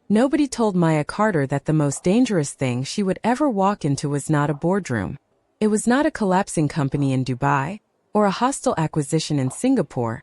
Nobody told Maya Carter that the most dangerous thing she would ever walk into was not a boardroom. It was not a collapsing company in Dubai, or a hostile acquisition in Singapore,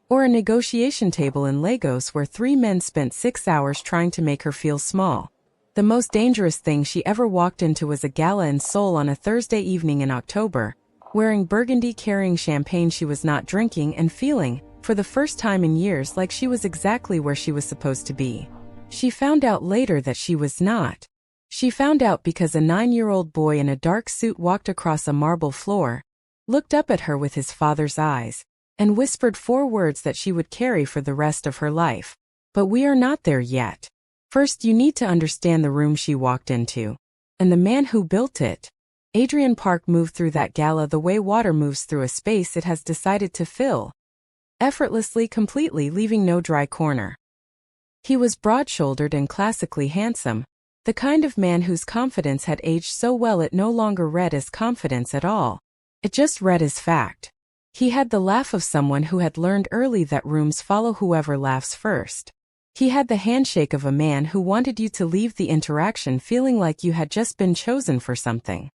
or a negotiation table in Lagos where three men spent 6 hours trying to make her feel small. The most dangerous thing she ever walked into was a gala in Seoul on a Thursday evening in October, wearing burgundy, carrying champagne she was not drinking, and feeling, for the first time in years, like she was exactly where she was supposed to be. She found out later that she was not. She found out because a 9-year-old boy in a dark suit walked across a marble floor, looked up at her with his father's eyes, and whispered 4 words that she would carry for the rest of her life. But we are not there yet. First, you need to understand the room she walked into, and the man who built it. Adrian Park moved through that gala the way water moves through a space it has decided to fill, effortlessly, completely, leaving no dry corner. He was broad-shouldered and classically handsome, the kind of man whose confidence had aged so well it no longer read as confidence at all. It just read as fact. He had the laugh of someone who had learned early that rooms follow whoever laughs first. He had the handshake of a man who wanted you to leave the interaction feeling like you had just been chosen for something.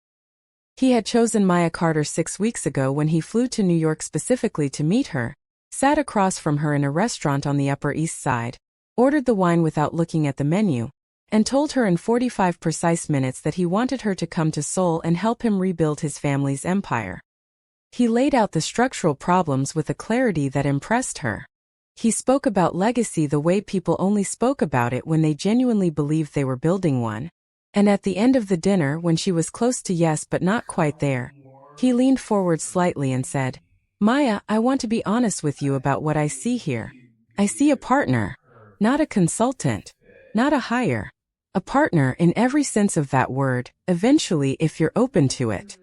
He had chosen Maya Carter 6 weeks ago when he flew to New York specifically to meet her, sat across from her in a restaurant on the Upper East Side, ordered the wine without looking at the menu, and told her in 45 precise minutes that he wanted her to come to Seoul and help him rebuild his family's empire. He laid out the structural problems with a clarity that impressed her. He spoke about legacy the way people only spoke about it when they genuinely believed they were building one. And at the end of the dinner, when she was close to yes but not quite there, he leaned forward slightly and said, "Maya, I want to be honest with you about what I see here. I see a partner. Not a consultant. Not a hire. A partner in every sense of that word, eventually if you're open to it."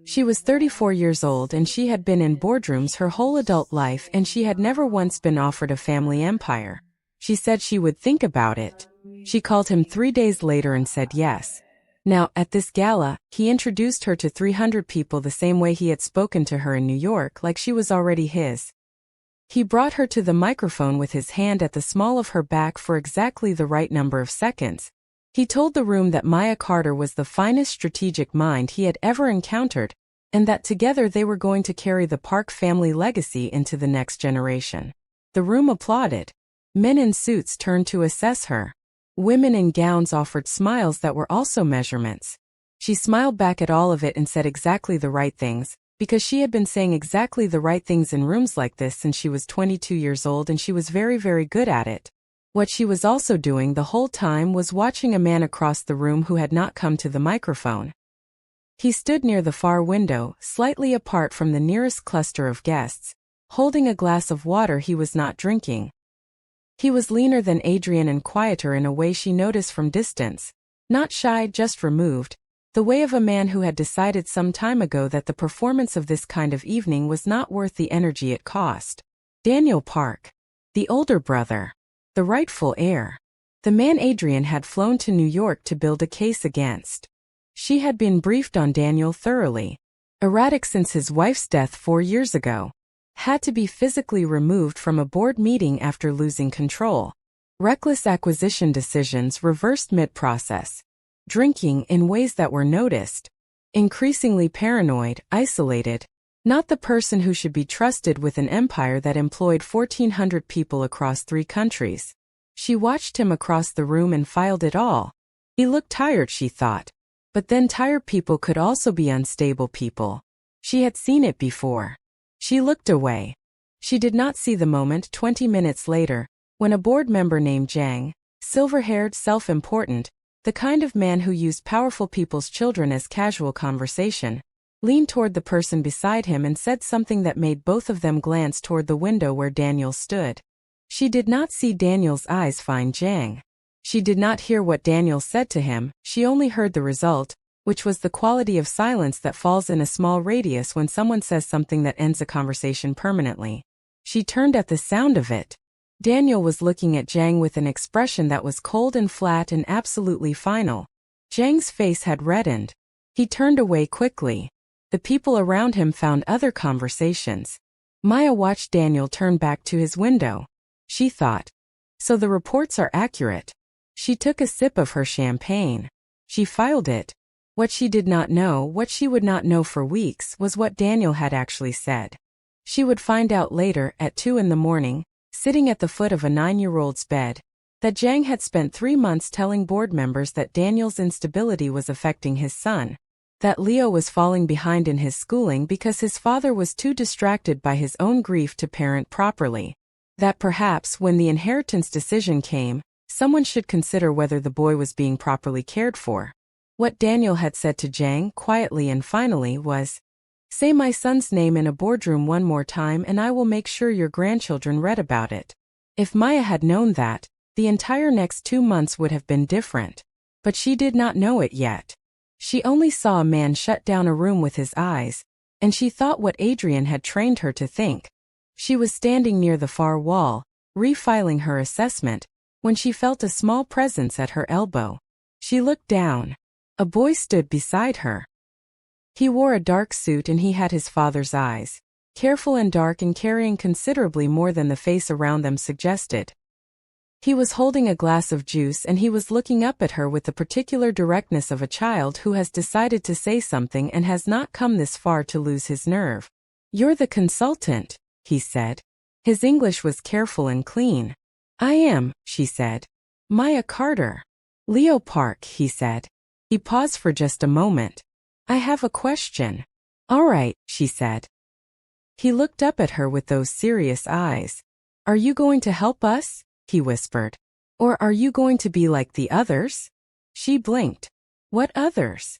She was 34 years old and she had been in boardrooms her whole adult life and she had never once been offered a family empire. She said she would think about it. She called him 3 days later and said yes. Now, at this gala, he introduced her to 300 people the same way he had spoken to her in New York, like she was already his. He brought her to the microphone with his hand at the small of her back for exactly the right number of seconds. He told the room that Maya Carter was the finest strategic mind he had ever encountered, and that together they were going to carry the Park family legacy into the next generation. The room applauded. Men in suits turned to assess her. Women in gowns offered smiles that were also measurements. She smiled back at all of it and said exactly the right things, because she had been saying exactly the right things in rooms like this since she was 22 years old and she was very, very good at it. What she was also doing the whole time was watching a man across the room who had not come to the microphone. He stood near the far window, slightly apart from the nearest cluster of guests, holding a glass of water he was not drinking. He was leaner than Adrian and quieter in a way she noticed from distance. Not shy, just removed. The way of a man who had decided some time ago that the performance of this kind of evening was not worth the energy it cost. Daniel Park. The older brother. The rightful heir. The man Adrian had flown to New York to build a case against. She had been briefed on Daniel thoroughly. Erratic since his wife's death 4 years ago. Had to be physically removed from a board meeting after losing control. Reckless acquisition decisions reversed mid-process. Drinking in ways that were noticed. Increasingly paranoid, isolated. Not the person who should be trusted with an empire that employed 1,400 people across 3 countries. She watched him across the room and filed it all. He looked tired, she thought. But then tired people could also be unstable people. She had seen it before. She looked away. She did not see the moment 20 minutes later, when a board member named Zhang, silver-haired, self-important, the kind of man who used powerful people's children as casual conversation, leaned toward the person beside him and said something that made both of them glance toward the window where Daniel stood. She did not see Daniel's eyes find Zhang. She did not hear what Daniel said to him, she only heard the result, which was the quality of silence that falls in a small radius when someone says something that ends a conversation permanently. She turned at the sound of it. Daniel was looking at Zhang with an expression that was cold and flat and absolutely final. Zhang's face had reddened. He turned away quickly. The people around him found other conversations. Maya watched Daniel turn back to his window. She thought, so the reports are accurate. She took a sip of her champagne. She filed it. What she did not know, what she would not know for weeks, was what Daniel had actually said. She would find out later, at 2 in the morning, sitting at the foot of a 9-year-old's bed, that Zhang had spent 3 months telling board members that Daniel's instability was affecting his son, that Leo was falling behind in his schooling because his father was too distracted by his own grief to parent properly, that perhaps when the inheritance decision came, someone should consider whether the boy was being properly cared for. What Daniel had said to Zhang quietly and finally was, "Say my son's name in a boardroom one more time and I will make sure your grandchildren read about it." If Maya had known that, the entire next 2 months would have been different. But she did not know it yet. She only saw a man shut down a room with his eyes, and she thought what Adrian had trained her to think. She was standing near the far wall, refiling her assessment, when she felt a small presence at her elbow. She looked down. A boy stood beside her. He wore a dark suit and he had his father's eyes, careful and dark and carrying considerably more than the face around them suggested. He was holding a glass of juice and he was looking up at her with the particular directness of a child who has decided to say something and has not come this far to lose his nerve. "You're the consultant," he said. His English was careful and clean. "I am," she said. "Maya Carter." "Leo Park," he said. He paused for just a moment. "I have a question." "All right," she said. He looked up at her with those serious eyes. "Are you going to help us?" he whispered. "Or are you going to be like the others?" She blinked. "What others?"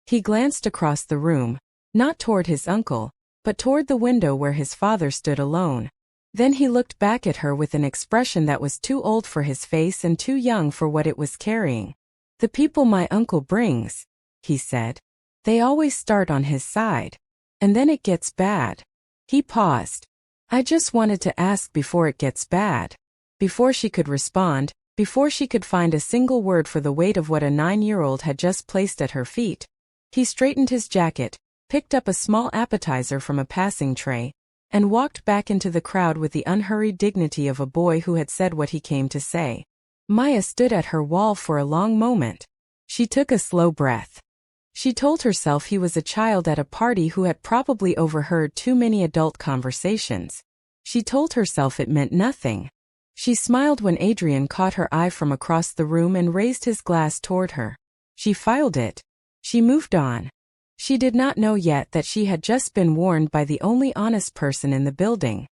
He glanced across the room, not toward his uncle, but toward the window where his father stood alone. Then he looked back at her with an expression that was too old for his face and too young for what it was carrying. "The people my uncle brings," he said. "They always start on his side. And then it gets bad." He paused. "I just wanted to ask before it gets bad." Before she could respond, before she could find a single word for the weight of what a 9-year-old had just placed at her feet, he straightened his jacket, picked up a small appetizer from a passing tray, and walked back into the crowd with the unhurried dignity of a boy who had said what he came to say. Maya stood at her wall for a long moment. She took a slow breath. She told herself he was a child at a party who had probably overheard too many adult conversations. She told herself it meant nothing. She smiled when Adrian caught her eye from across the room and raised his glass toward her. She filed it. She moved on. She did not know yet that she had just been warned by the only honest person in the building.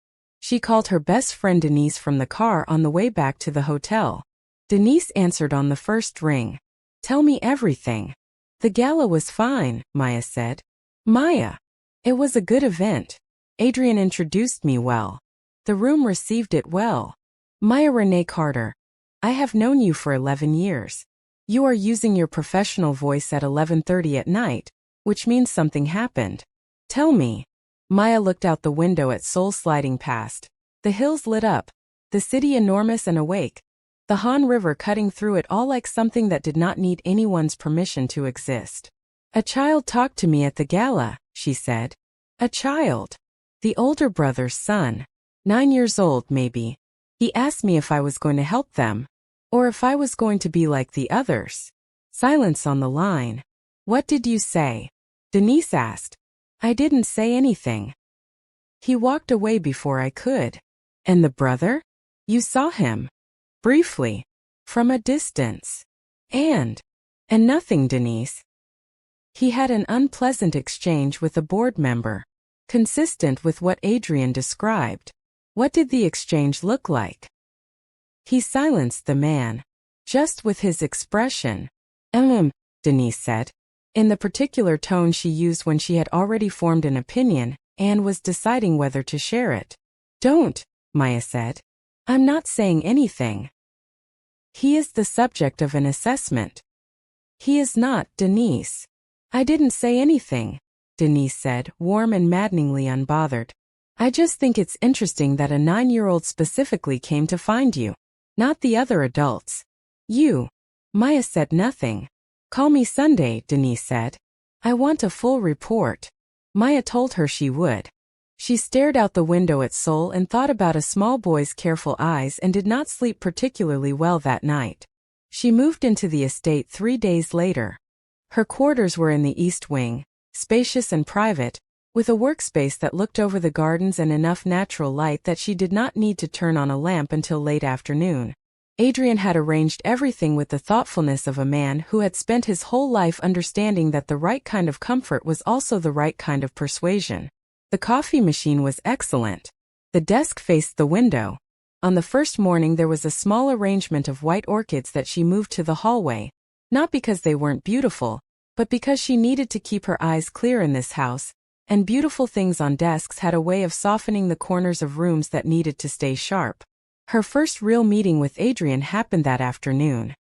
She called her best friend Denise from the car on the way back to the hotel. Denise answered on the first ring. "Tell me everything." "The gala was fine," Maya said. "Maya. It was a good event. Adrian introduced me well. The room received it well." "Maya Renee Carter. I have known you for 11 years. You are using your professional voice at 11:30 at night, which means something happened. Tell me." Maya looked out the window at Seoul sliding past. The hills lit up, the city enormous and awake, the Han River cutting through it all like something that did not need anyone's permission to exist. "A child talked to me at the gala," she said. "A child. The older brother's son. 9 years old, maybe. He asked me if I was going to help them, or if I was going to be like the others." Silence on the line. "What did you say?" Denise asked. "I didn't say anything. He walked away before I could." "And the brother?" "You saw him. Briefly. From a distance. And nothing, Denise." He had an unpleasant exchange with a board member, consistent with what Adrian described. What did the exchange look like? He silenced the man. Just with his expression. Denise said, in the particular tone she used when she had already formed an opinion and was deciding whether to share it. "Don't," Maya said. "I'm not saying anything. He is the subject of an assessment." "He is not, Denise." "I didn't say anything," Denise said, warm and maddeningly unbothered. "I just think it's interesting that a 9-year-old specifically came to find you, not the other adults." "You." Maya said nothing. "Call me Sunday," Denise said. "I want a full report." Maya told her she would. She stared out the window at Seoul and thought about a small boy's careful eyes and did not sleep particularly well that night. She moved into the estate 3 days later. Her quarters were in the East Wing, spacious and private, with a workspace that looked over the gardens and enough natural light that she did not need to turn on a lamp until late afternoon. Adrian had arranged everything with the thoughtfulness of a man who had spent his whole life understanding that the right kind of comfort was also the right kind of persuasion. The coffee machine was excellent. The desk faced the window. On the first morning there was a small arrangement of white orchids that she moved to the hallway, not because they weren't beautiful, but because she needed to keep her eyes clear in this house, and beautiful things on desks had a way of softening the corners of rooms that needed to stay sharp. Her first real meeting with Adrian happened that afternoon.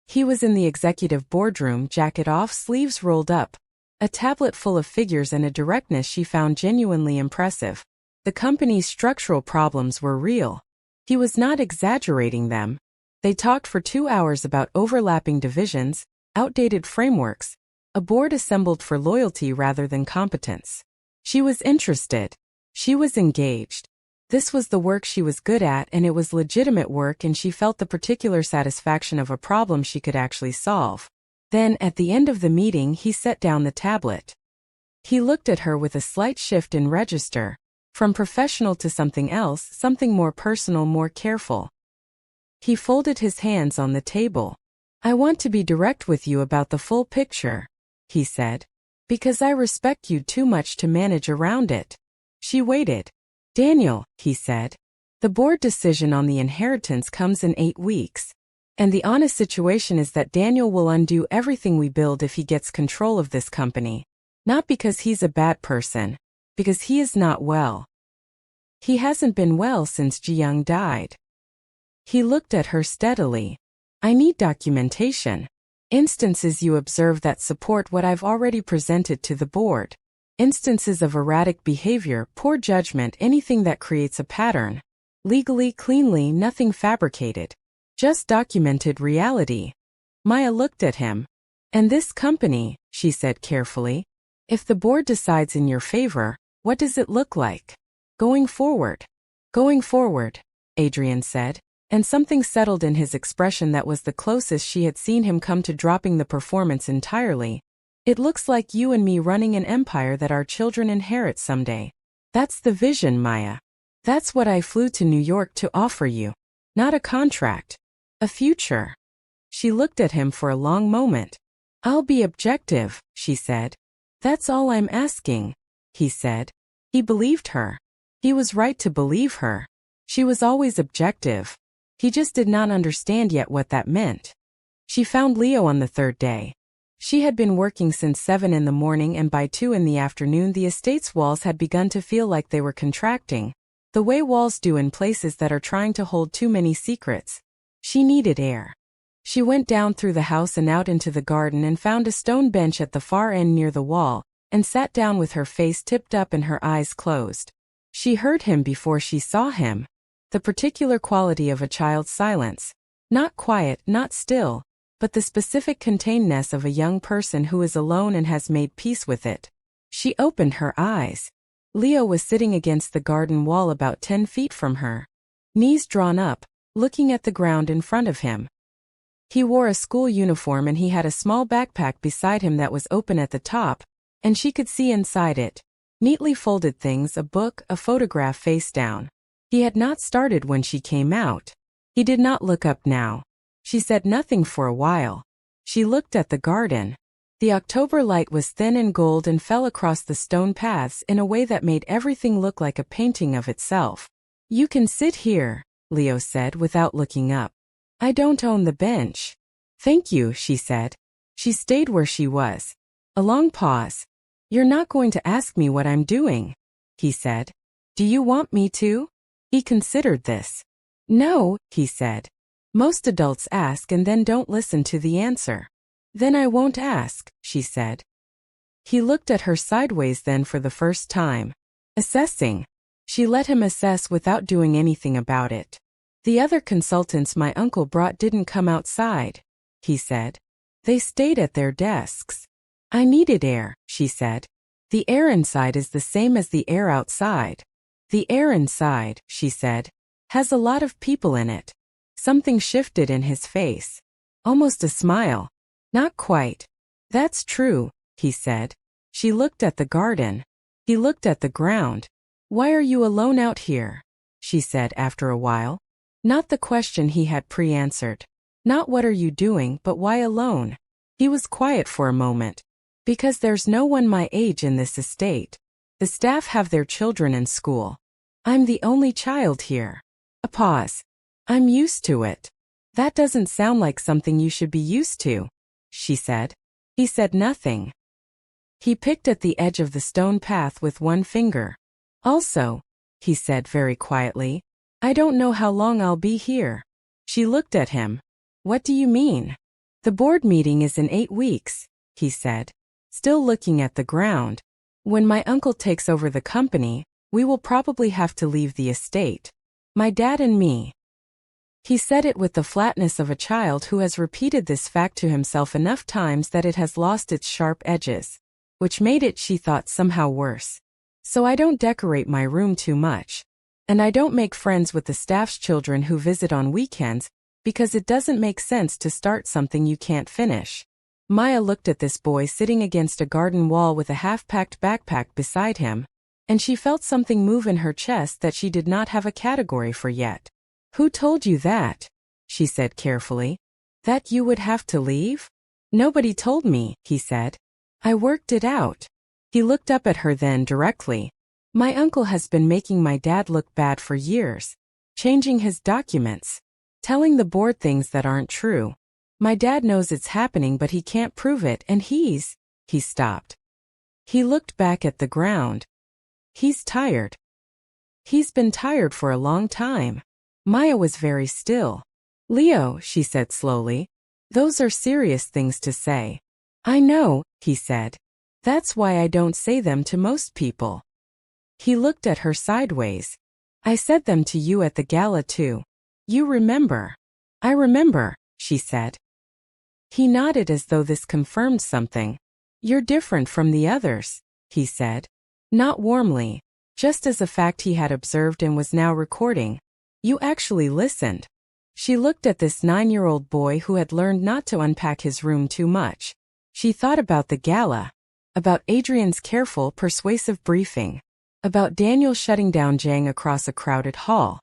He was in the executive boardroom, jacket off, sleeves rolled up, a tablet full of figures and a directness she found genuinely impressive. The company's structural problems were real. He was not exaggerating them. They talked for 2 hours about overlapping divisions, outdated frameworks, a board assembled for loyalty rather than competence. She was interested. She was engaged. This was the work she was good at, and it was legitimate work, and she felt the particular satisfaction of a problem she could actually solve. Then, at the end of the meeting, he set down the tablet. He looked at her with a slight shift in register, from professional to something else, something more personal, more careful. He folded his hands on the table. "I want to be direct with you about the full picture," he said, "because I respect you too much to manage around it." She waited. "Daniel," he said, "the board decision on the inheritance comes in 8 weeks. And the honest situation is that Daniel will undo everything we build if he gets control of this company. Not because he's a bad person, because he is not well. He hasn't been well since Ji-young died." He looked at her steadily. "I need documentation. Instances you observe that support what I've already presented to the board. Instances of erratic behavior, poor judgment, anything that creates a pattern. Legally, cleanly, nothing fabricated. Just documented reality." Maya looked at him. "And this company," she said carefully, "if the board decides in your favor, what does it look like? Going forward?" "Going forward," Adrian said, and something settled in his expression that was the closest she had seen him come to dropping the performance entirely. "It looks like you and me running an empire that our children inherit someday. That's the vision, Maya. That's what I flew to New York to offer you. Not a contract. A future." She looked at him for a long moment. "I'll be objective," she said. "That's all I'm asking," he said. He believed her. He was right to believe her. She was always objective. He just did not understand yet what that meant. She found Leo on the 3rd day. She had been working since 7 in the morning, and by 2 in the afternoon the estate's walls had begun to feel like they were contracting, the way walls do in places that are trying to hold too many secrets. She needed air. She went down through the house and out into the garden and found a stone bench at the far end near the wall, and sat down with her face tipped up and her eyes closed. She heard him before she saw him. The particular quality of a child's silence. Not quiet, not still, but the specific containedness of a young person who is alone and has made peace with it. She opened her eyes. Leo was sitting against the garden wall about 10 feet from her, knees drawn up, looking at the ground in front of him. He wore a school uniform and he had a small backpack beside him that was open at the top, and she could see inside it. Neatly folded things, a book, a photograph face down. He had not started when she came out. He did not look up now. She said nothing for a while. She looked at the garden. The October light was thin and gold and fell across the stone paths in a way that made everything look like a painting of itself. "You can sit here," Leo said without looking up. "I don't own the bench." "Thank you," she said. She stayed where she was. A long pause. "You're not going to ask me what I'm doing," he said. "Do you want me to?" He considered this. "No," he said. "Most adults ask and then don't listen to the answer." "Then I won't ask," she said. He looked at her sideways then for the first time. Assessing. She let him assess without doing anything about it. "The other consultants my uncle brought didn't come outside," he said. "They stayed at their desks." "I needed air," she said. "The air inside is the same as the air outside." "The air inside," she said, "has a lot of people in it." Something shifted in his face. Almost a smile. Not quite. That's true, he said. She looked at the garden. He looked at the ground. Why are you alone out here? She said after a while. Not the question he had pre-answered. Not what are you doing, but why alone? He was quiet for a moment. Because there's no one my age in this estate. The staff have their children in school. I'm the only child here. A pause. I'm used to it. That doesn't sound like something you should be used to, she said. He said nothing. He picked at the edge of the stone path with one finger. Also, he said very quietly, I don't know how long I'll be here. She looked at him. What do you mean? The board meeting is in 8 weeks, he said, still looking at the ground. When my uncle takes over the company, we will probably have to leave the estate. My dad and me. He said it with the flatness of a child who has repeated this fact to himself enough times that it has lost its sharp edges, which made it, she thought, somehow worse. So I don't decorate my room too much. And I don't make friends with the staff's children who visit on weekends, because it doesn't make sense to start something you can't finish. Maya looked at this boy sitting against a garden wall with a half-packed backpack beside him, and she felt something move in her chest that she did not have a category for yet. Who told you that? She said carefully. That you would have to leave? Nobody told me, he said. I worked it out. He looked up at her then directly. My uncle has been making my dad look bad for years. Changing his documents. Telling the board things that aren't true. My dad knows it's happening but he can't prove it and he stopped. He looked back at the ground. He's tired. He's been tired for a long time. Maya was very still. Leo, she said slowly. Those are serious things to say. I know, he said. That's why I don't say them to most people. He looked at her sideways. I said them to you at the gala too. You remember? I remember, she said. He nodded as though this confirmed something. You're different from the others, he said. Not warmly, just as a fact he had observed and was now recording. You actually listened. She looked at this 9-year-old boy who had learned not to unpack his room too much. She thought about the gala. About Adrian's careful, persuasive briefing. About Daniel shutting down Jang across a crowded hall.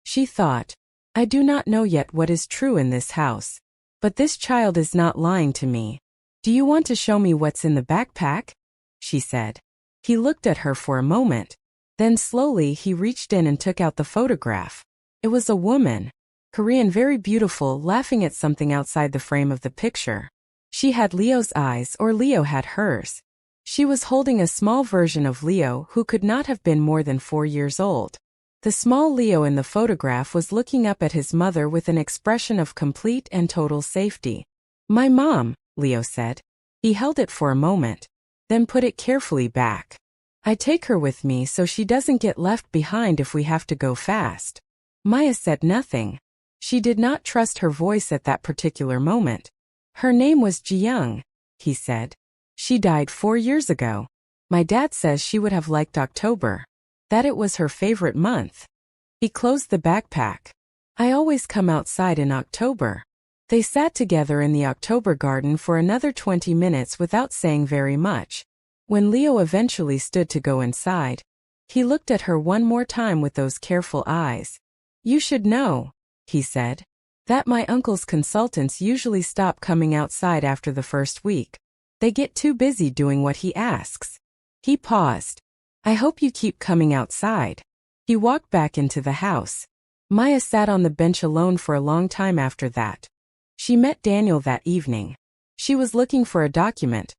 She thought, I do not know yet what is true in this house. But this child is not lying to me. Do you want to show me what's in the backpack? She said. He looked at her for a moment. Then slowly he reached in and took out the photograph. It was a woman. Korean, very beautiful, laughing at something outside the frame of the picture. She had Leo's eyes, or Leo had hers. She was holding a small version of Leo who could not have been more than 4 years old. The small Leo in the photograph was looking up at his mother with an expression of complete and total safety. My mom, Leo said. He held it for a moment, then put it carefully back. I take her with me so she doesn't get left behind if we have to go fast. Maya said nothing. She did not trust her voice at that particular moment. Her name was Ji-young, he said. She died 4 years ago. My dad says she would have liked October. That it was her favorite month. He closed the backpack. I always come outside in October. They sat together in the October garden for another 20 minutes without saying very much. When Leo eventually stood to go inside, he looked at her one more time with those careful eyes. You should know, he said, that my uncle's consultants usually stop coming outside after the first week. They get too busy doing what he asks. He paused. I hope you keep coming outside. He walked back into the house. Maya sat on the bench alone for a long time after that. She met Daniel that evening. She was looking for a document,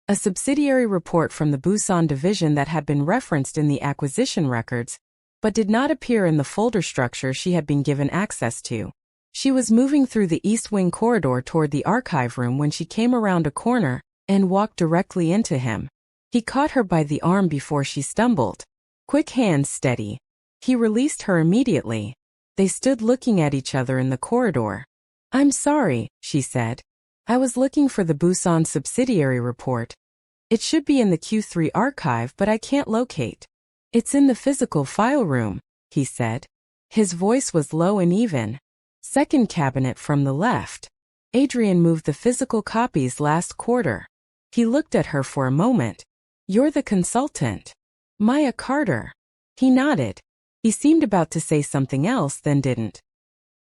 a subsidiary report from the Busan division that had been referenced in the acquisition records, but did not appear in the folder structure she had been given access to. She was moving through the East Wing corridor toward the archive room when she came around a corner and walked directly into him. He caught her by the arm before she stumbled. Quick hands, steady. He released her immediately. They stood looking at each other in the corridor. I'm sorry, she said. I was looking for the Busan subsidiary report. It should be in the Q3 archive, but I can't locate. It's in the physical file room, he said. His voice was low and even. Second cabinet from the left. Adrian moved the physical copies last quarter. He looked at her for a moment. You're the consultant. Maya Carter. He nodded. He seemed about to say something else, then didn't.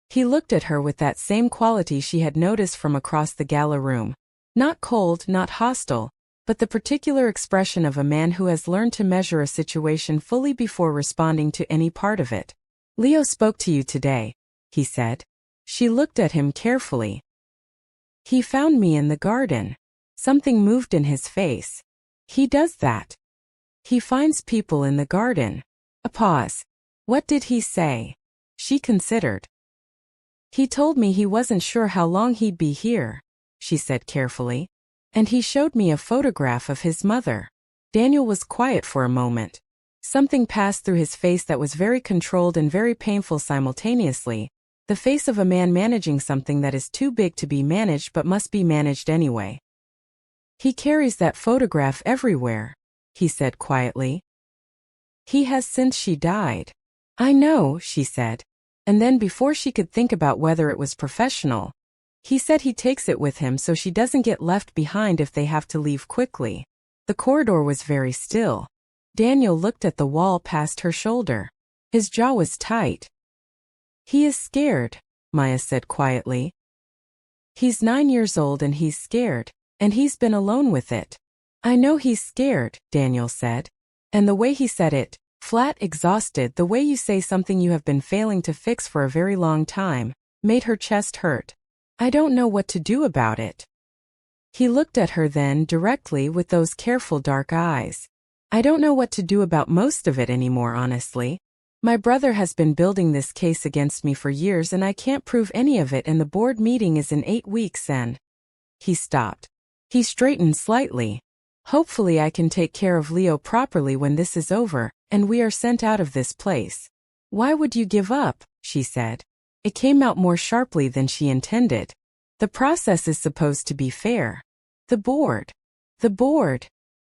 He looked at her with that same quality she had noticed from across the gala room. Not cold, not hostile, but the particular expression of a man who has learned to measure a situation fully before responding to any part of it. Leo spoke to you today, he said. She looked at him carefully. He found me in the garden. Something moved in his face. He does that. He finds people in the garden. A pause. What did he say? She considered. He told me he wasn't sure how long he'd be here, she said carefully. And he showed me a photograph of his mother. Daniel was quiet for a moment. Something passed through his face that was very controlled and very painful simultaneously. The face of a man managing something that is too big to be managed but must be managed anyway. He carries that photograph everywhere, he said quietly. He has since she died. I know, she said. And then before she could think about whether it was professional, he said he takes it with him so she doesn't get left behind if they have to leave quickly. The corridor was very still. Daniel looked at the wall past her shoulder. His jaw was tight. He is scared, Maya said quietly. He's 9 years old and he's scared, and he's been alone with it. I know he's scared, Daniel said. And the way he said it, flat, exhausted, the way you say something you have been failing to fix for a very long time, made her chest hurt. I don't know what to do about it. He looked at her then directly with those careful dark eyes. I don't know what to do about most of it anymore, honestly. My brother has been building this case against me for years and I can't prove any of it, and the board meeting is in 8 weeks and… He stopped. He straightened slightly. Hopefully I can take care of Leo properly when this is over, and we are sent out of this place. Why would you give up? She said. It came out more sharply than she intended. The process is supposed to be fair. The board,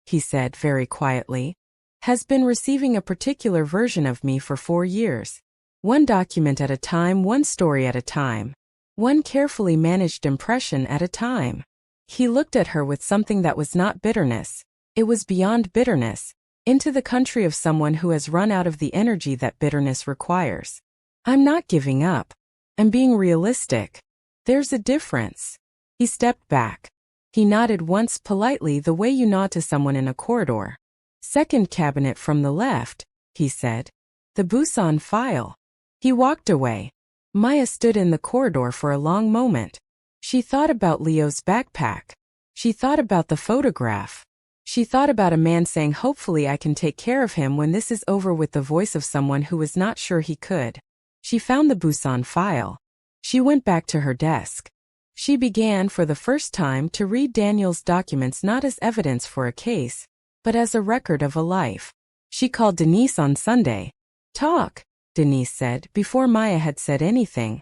he said very quietly, has been receiving a particular version of me for 4 years. One document at a time, one story at a time. One carefully managed impression at a time. He looked at her with something that was not bitterness. It was beyond bitterness, into the country of someone who has run out of the energy that bitterness requires. I'm not giving up. I'm being realistic. There's a difference. He stepped back. He nodded once politely, the way you nod to someone in a corridor. Second cabinet from the left, he said. The Busan file. He walked away. Maya stood in the corridor for a long moment. She thought about Leo's backpack. She thought about the photograph. She thought about a man saying, hopefully I can take care of him when this is over, with the voice of someone who was not sure he could. She found the Busan file. She went back to her desk. She began for the first time to read Daniel's documents not as evidence for a case, but as a record of a life. She called Denise on Sunday. Talk, Denise said, before Maya had said anything.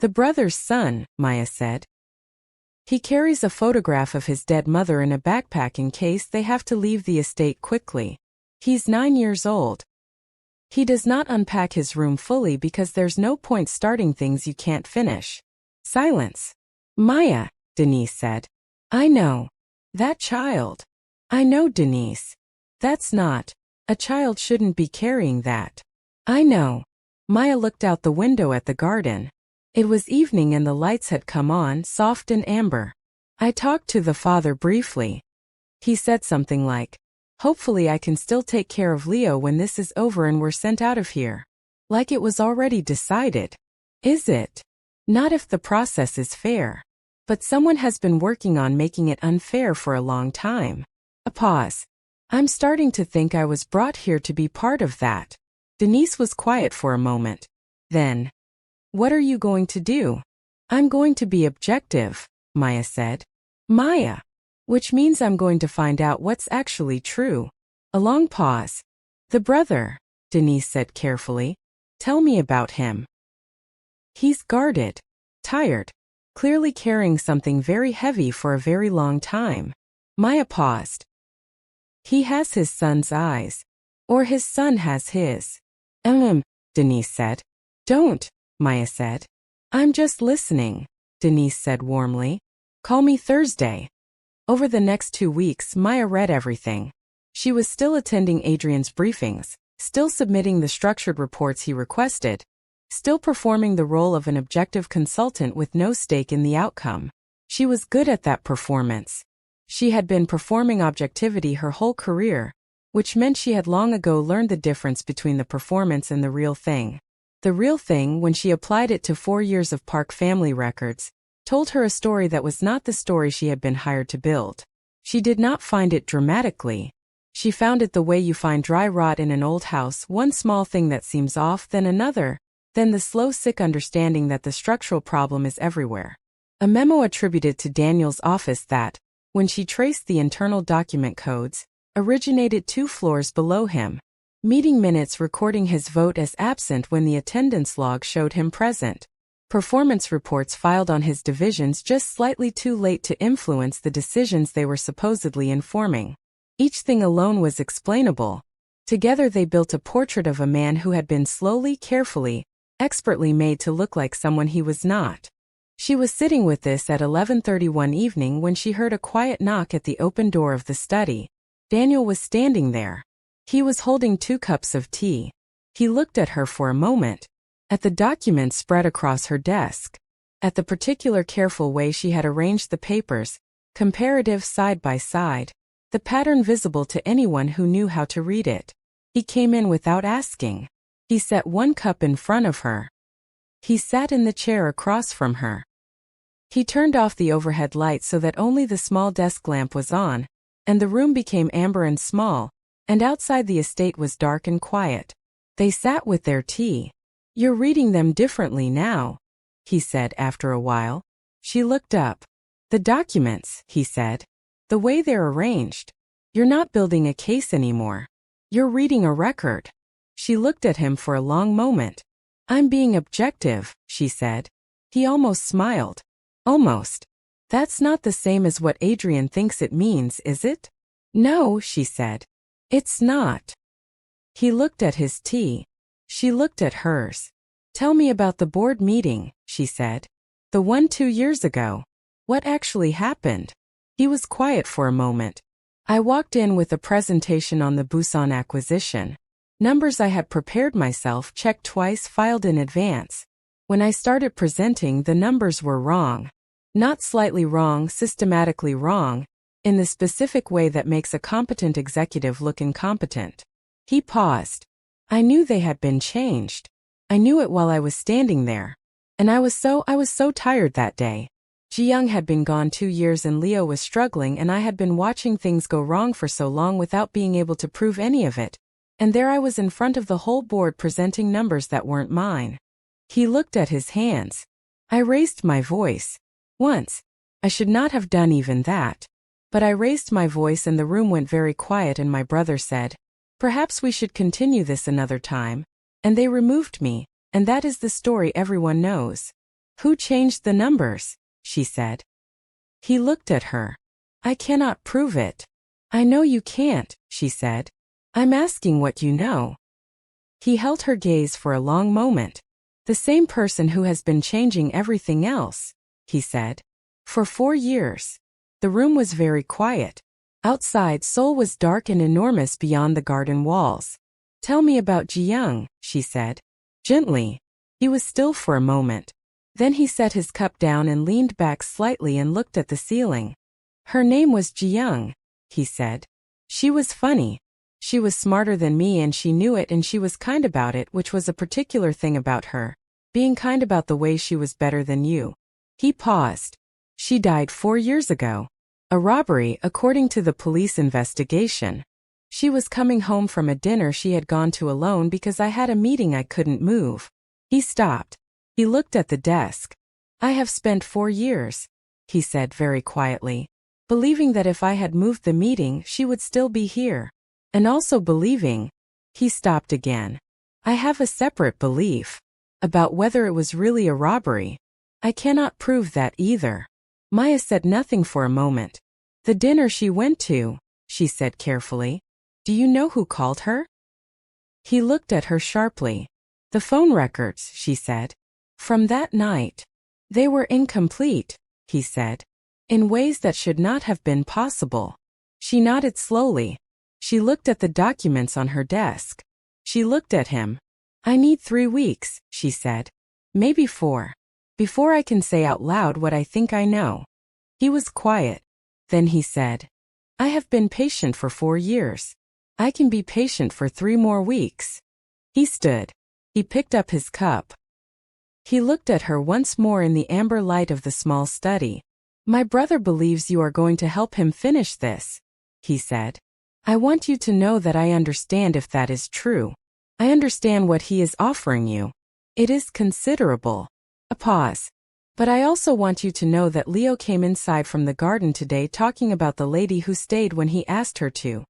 The brother's son, Maya said. He carries a photograph of his dead mother in a backpack in case they have to leave the estate quickly. He's 9 years old. He does not unpack his room fully because there's no point starting things you can't finish. Silence. Maya, Denise said. I know. That child. I know, Denise. That's not. A child shouldn't be carrying that. I know. Maya looked out the window at the garden. It was evening and the lights had come on, soft and amber. I talked to the father briefly. He said something like, hopefully I can still take care of Leo when this is over and we're sent out of here. Like it was already decided. Is it? Not if the process is fair. But someone has been working on making it unfair for a long time. A pause. I'm starting to think I was brought here to be part of that. Denise was quiet for a moment. Then, what are you going to do? I'm going to be objective, Maya said. Maya. Which means I'm going to find out what's actually true. A long pause. The brother, Denise said carefully. Tell me about him. He's guarded, tired, clearly carrying something very heavy for a very long time. Maya paused. He has his son's eyes. Or his son has his. Denise said. Don't, Maya said. I'm just listening. Denise said warmly. Call me Thursday. Over the next 2 weeks, Maya read everything. She was still attending Adrian's briefings, still submitting the structured reports he requested, still performing the role of an objective consultant with no stake in the outcome. She was good at that performance. She had been performing objectivity her whole career, which meant she had long ago learned the difference between the performance and the real thing. The real thing, when she applied it to 4 years of Park family records, told her a story that was not the story she had been hired to build. She did not find it dramatically. She found it the way you find dry rot in an old house, one small thing that seems off, then another, then the slow sick understanding that the structural problem is everywhere. A memo attributed to Daniel's office that, when she traced the internal document codes, originated 2 floors below him. Meeting minutes recording his vote as absent when the attendance log showed him present. Performance reports filed on his divisions just slightly too late to influence the decisions they were supposedly informing. Each thing alone was explainable. Together they built a portrait of a man who had been slowly, carefully, expertly made to look like someone he was not. She was sitting with this at 11:30 one evening when she heard a quiet knock at the open door of the study. Daniel was standing there. He was holding 2 cups of tea. He looked at her for a moment, at the documents spread across her desk, at the particular careful way she had arranged the papers, comparative side by side, the pattern visible to anyone who knew how to read it. He came in without asking. He set 1 cup in front of her. He sat in the chair across from her. He turned off the overhead light so that only the small desk lamp was on, and the room became amber and small, and outside the estate was dark and quiet. They sat with their tea. You're reading them differently now, he said after a while. She looked up. The documents, he said. The way they're arranged. You're not building a case anymore. You're reading a record. She looked at him for a long moment. I'm being objective, she said. He almost smiled. Almost. That's not the same as what Adrian thinks it means, is it? No, she said. It's not. He looked at his tea. She looked at hers. Tell me about the board meeting, she said. The one 2 years ago. What actually happened? He was quiet for a moment. I walked in with a presentation on the Busan acquisition. Numbers I had prepared myself, checked twice, filed in advance. When I started presenting, the numbers were wrong. Not slightly wrong, systematically wrong, in the specific way that makes a competent executive look incompetent. He paused. I knew they had been changed. I knew it while I was standing there. And I was so tired that day. Ji-young had been gone 2 years and Leo was struggling, and I had been watching things go wrong for so long without being able to prove any of it. And there I was in front of the whole board presenting numbers that weren't mine. He looked at his hands. I raised my voice. Once. I should not have done even that. But I raised my voice and the room went very quiet, and my brother said, perhaps we should continue this another time. And they removed me, and that is the story everyone knows. Who changed the numbers? She said. He looked at her. I cannot prove it. I know you can't, she said. I'm asking what you know. He held her gaze for a long moment. The same person who has been changing everything else, he said. For 4 years. The room was very quiet. Outside, Seoul was dark and enormous beyond the garden walls. Tell me about Ji-young, she said. Gently. He was still for a moment. Then he set his cup down and leaned back slightly and looked at the ceiling. Her name was Ji-young, he said. She was funny. She was smarter than me and she knew it, and she was kind about it, which was a particular thing about her. Being kind about the way she was better than you. He paused. She died 4 years ago. A robbery, according to the police investigation. She was coming home from a dinner she had gone to alone because I had a meeting I couldn't move. He stopped. He looked at the desk. I have spent 4 years, he said very quietly, believing that if I had moved the meeting she would still be here. And also believing. He stopped again. I have a separate belief. About whether it was really a robbery. I cannot prove that either. Maya said nothing for a moment. The dinner she went to, she said carefully. Do you know who called her? He looked at her sharply. The phone records, she said. From that night. They were incomplete, he said. In ways that should not have been possible. She nodded slowly. She looked at the documents on her desk. She looked at him. I need 3 weeks, she said. Maybe 4. Before I can say out loud what I think I know. He was quiet. Then he said, I have been patient for 4 years. I can be patient for 3 more weeks. He stood. He picked up his cup. He looked at her once more in the amber light of the small study. My brother believes you are going to help him finish this, he said. I want you to know that I understand if that is true. I understand what he is offering you. It is considerable. A pause. But I also want you to know that Leo came inside from the garden today talking about the lady who stayed when he asked her to.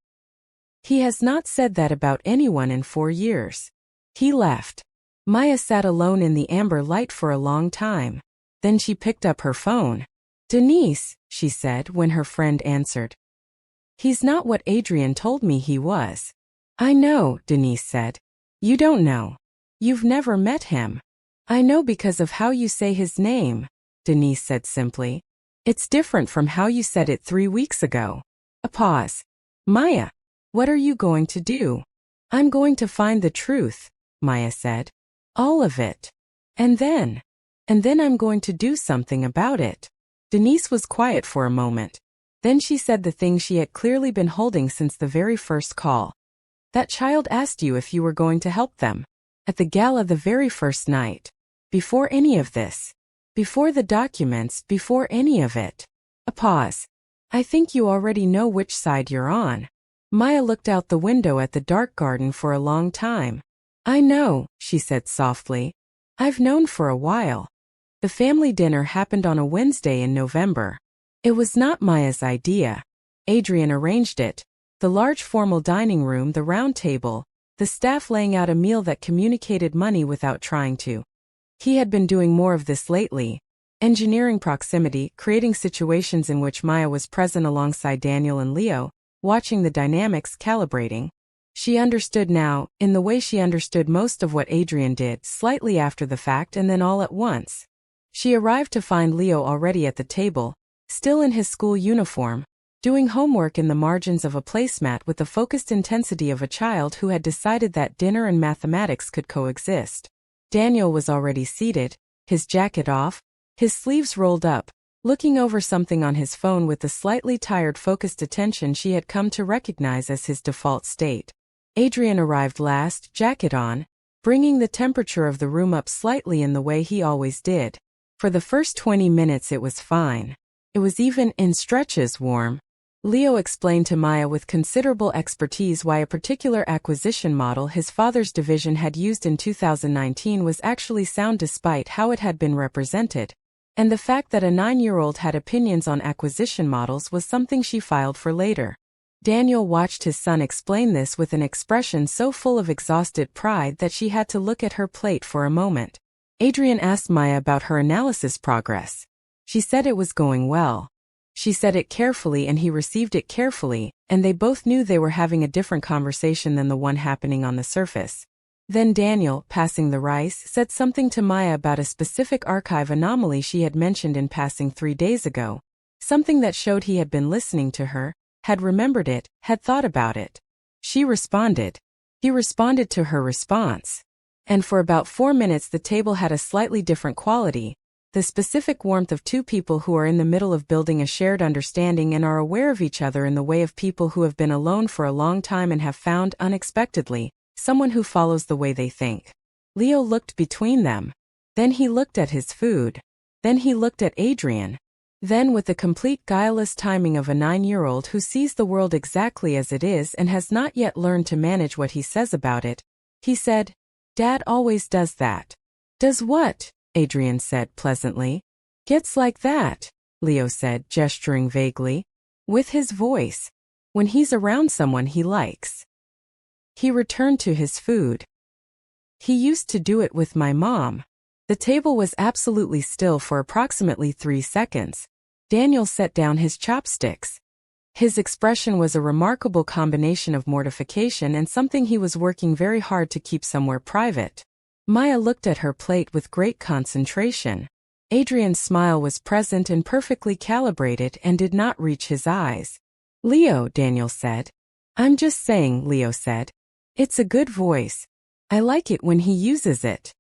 He has not said that about anyone in 4 years. He left. Maya sat alone in the amber light for a long time. Then she picked up her phone. Denise, she said when her friend answered. He's not what Adrian told me he was. I know, Denise said. You don't know. You've never met him. I know because of how you say his name, Denise said simply. It's different from how you said it 3 weeks ago. A pause. Maya, what are you going to do? I'm going to find the truth, Maya said. All of it. And then I'm going to do something about it. Denise was quiet for a moment. Then she said the thing she had clearly been holding since the very first call. That child asked you if you were going to help them. At the gala the very first night. Before any of this. Before the documents, before any of it. A pause. I think you already know which side you're on. Maya looked out the window at the dark garden for a long time. I know, she said softly. I've known for a while. The family dinner happened on a Wednesday in November. It was not Maya's idea. Adrian arranged it. The large formal dining room, the round table, the staff laying out a meal that communicated money without trying to. He had been doing more of this lately. Engineering proximity, creating situations in which Maya was present alongside Daniel and Leo, watching the dynamics, calibrating. She understood now, in the way she understood most of what Adrian did, slightly after the fact and then all at once. She arrived to find Leo already at the table, still in his school uniform, doing homework in the margins of a placemat with the focused intensity of a child who had decided that dinner and mathematics could coexist. Daniel was already seated, his jacket off, his sleeves rolled up, looking over something on his phone with the slightly tired focused attention she had come to recognize as his default state. Adrian arrived last, jacket on, bringing the temperature of the room up slightly in the way he always did. For the first 20 minutes it was fine. It was even, in stretches, warm. Leo explained to Maya with considerable expertise why a particular acquisition model his father's division had used in 2019 was actually sound despite how it had been represented. And the fact that a 9-year-old had opinions on acquisition models was something she filed for later. Daniel watched his son explain this with an expression so full of exhausted pride that she had to look at her plate for a moment. Adrian asked Maya about her analysis progress. She said it was going well. She said it carefully and he received it carefully, and they both knew they were having a different conversation than the one happening on the surface. Then Daniel, passing the rice, said something to Maya about a specific archive anomaly she had mentioned in passing 3 days ago. Something that showed he had been listening to her, had remembered it, had thought about it. She responded. He responded to her response. And for about 4 minutes the table had a slightly different quality. The specific warmth of two people who are in the middle of building a shared understanding and are aware of each other in the way of people who have been alone for a long time and have found, unexpectedly, someone who follows the way they think. Leo looked between them. Then he looked at his food. Then he looked at Adrian. Then, with the complete guileless timing of a 9-year-old who sees the world exactly as it is and has not yet learned to manage what he says about it, he said, Dad always does that. Does what? Adrian said pleasantly. Gets like that, Leo said, gesturing vaguely. With his voice. When he's around someone he likes. He returned to his food. He used to do it with my mom. The table was absolutely still for approximately 3 seconds. Daniel set down his chopsticks. His expression was a remarkable combination of mortification and something he was working very hard to keep somewhere private. Maya looked at her plate with great concentration. Adrian's smile was present and perfectly calibrated and did not reach his eyes. Leo, Daniel said. I'm just saying, Leo said. It's a good voice. I like it when he uses it.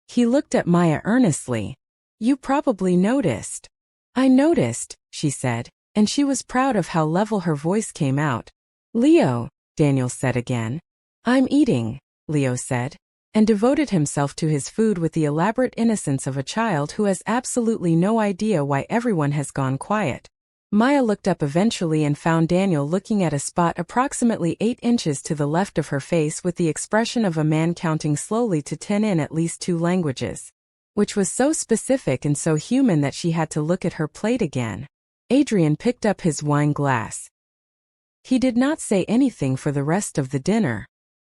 He looked at Maya earnestly. You probably noticed. I noticed, she said, and she was proud of how level her voice came out. Leo, Daniel said again. I'm eating, Leo said, and devoted himself to his food with the elaborate innocence of a child who has absolutely no idea why everyone has gone quiet. Maya looked up eventually and found Daniel looking at a spot approximately 8 inches to the left of her face with the expression of a man counting slowly to 10 in at least 2 languages. Which was so specific and so human that she had to look at her plate again. Adrian picked up his wine glass. He did not say anything for the rest of the dinner.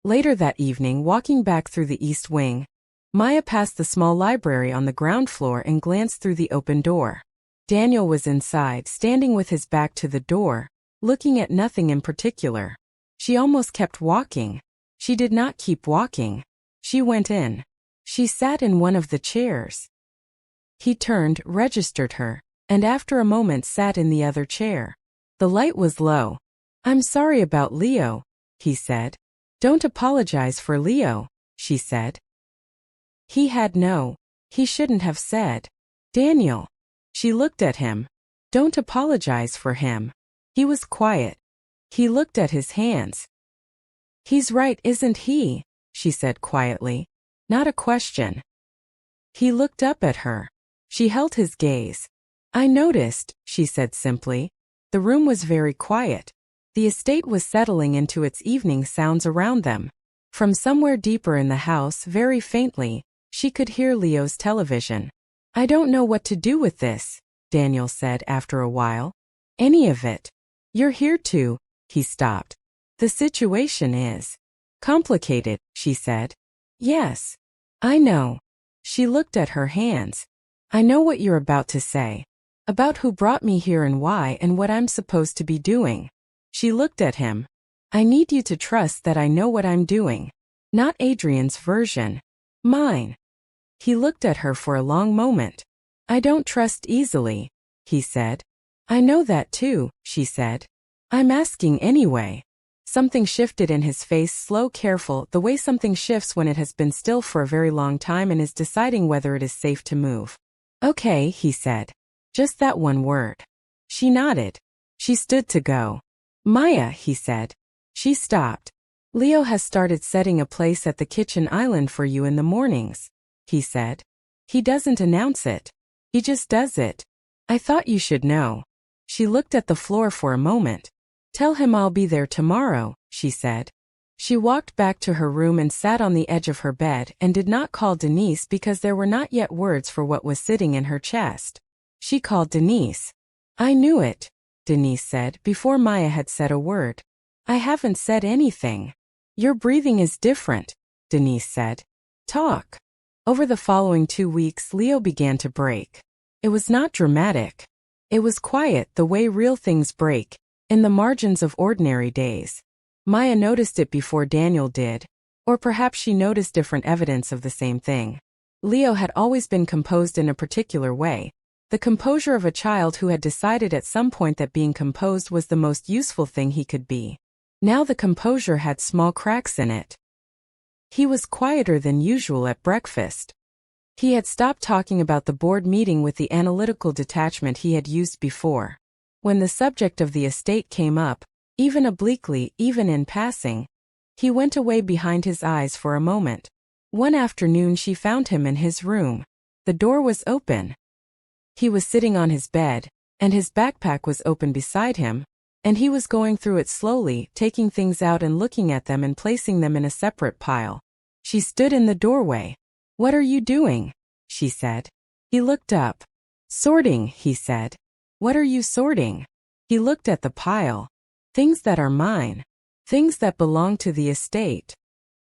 Later that evening, walking back through the east wing, Maya passed the small library on the ground floor and glanced through the open door. Daniel was inside, standing with his back to the door, looking at nothing in particular. She almost kept walking. She did not keep walking. She went in. She sat in one of the chairs. He turned, registered her, and after a moment sat in the other chair. The light was low. I'm sorry about Leo, he said. Don't apologize for Leo, she said. He shouldn't have said. Daniel. She looked at him. Don't apologize for him. He was quiet. He looked at his hands. He's right, isn't he? She said quietly. Not a question. He looked up at her. She held his gaze. I noticed, she said simply. The room was very quiet. The estate was settling into its evening sounds around them. From somewhere deeper in the house, very faintly, she could hear Leo's television. I don't know what to do with this, Daniel said after a while. Any of it. You're here to, he stopped. The situation is complicated, she said. Yes. I know. She looked at her hands. I know what you're about to say. About who brought me here and why and what I'm supposed to be doing. She looked at him. I need you to trust that I know what I'm doing. Not Adrian's version. Mine. He looked at her for a long moment. I don't trust easily, he said. I know that too, she said. I'm asking anyway. Something shifted in his face, slow, careful, the way something shifts when it has been still for a very long time and is deciding whether it is safe to move. Okay, he said. Just that one word. She nodded. She stood to go. Maya, he said. She stopped. Leo has started setting a place at the kitchen island for you in the mornings, he said. He doesn't announce it. He just does it. I thought you should know. She looked at the floor for a moment. Tell him I'll be there tomorrow, she said. She walked back to her room and sat on the edge of her bed and did not call Denise because there were not yet words for what was sitting in her chest. She called Denise. I knew it, Denise said before Maya had said a word. I haven't said anything. Your breathing is different, Denise said. Talk. Over the following 2 weeks, Leo began to break. It was not dramatic. It was quiet, the way real things break, in the margins of ordinary days. Maya noticed it before Daniel did, or perhaps she noticed different evidence of the same thing. Leo had always been composed in a particular way, the composure of a child who had decided at some point that being composed was the most useful thing he could be. Now the composure had small cracks in it. He was quieter than usual at breakfast. He had stopped talking about the board meeting with the analytical detachment he had used before. When the subject of the estate came up, even obliquely, even in passing, he went away behind his eyes for a moment. One afternoon she found him in his room. The door was open. He was sitting on his bed, and his backpack was open beside him, and he was going through it slowly, taking things out and looking at them and placing them in a separate pile. She stood in the doorway. What are you doing? She said. He looked up. Sorting, he said. What are you sorting? He looked at the pile. Things that are mine. Things that belong to the estate.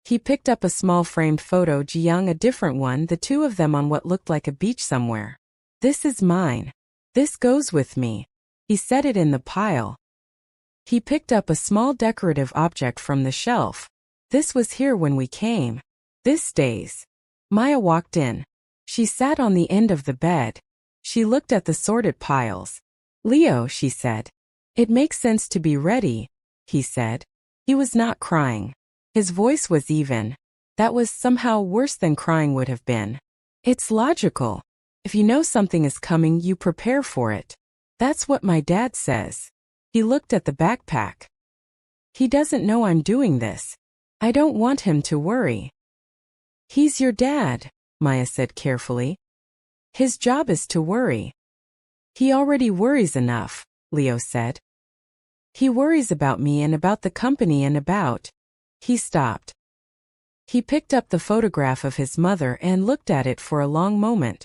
He picked up a small framed photo, Jiyoung a different one, the two of them on what looked like a beach somewhere. This is mine. This goes with me. He set it in the pile. He picked up a small decorative object from the shelf. This was here when we came. This stays. Maya walked in. She sat on the end of the bed. She looked at the sorted piles. Leo, she said. It makes sense to be ready, he said. He was not crying. His voice was even. That was somehow worse than crying would have been. It's logical. If you know something is coming, you prepare for it. That's what my dad says. He looked at the backpack. He doesn't know I'm doing this. I don't want him to worry. He's your dad, Maya said carefully. His job is to worry. He already worries enough, Leo said. He worries about me and about the company and about... He stopped. He picked up the photograph of his mother and looked at it for a long moment.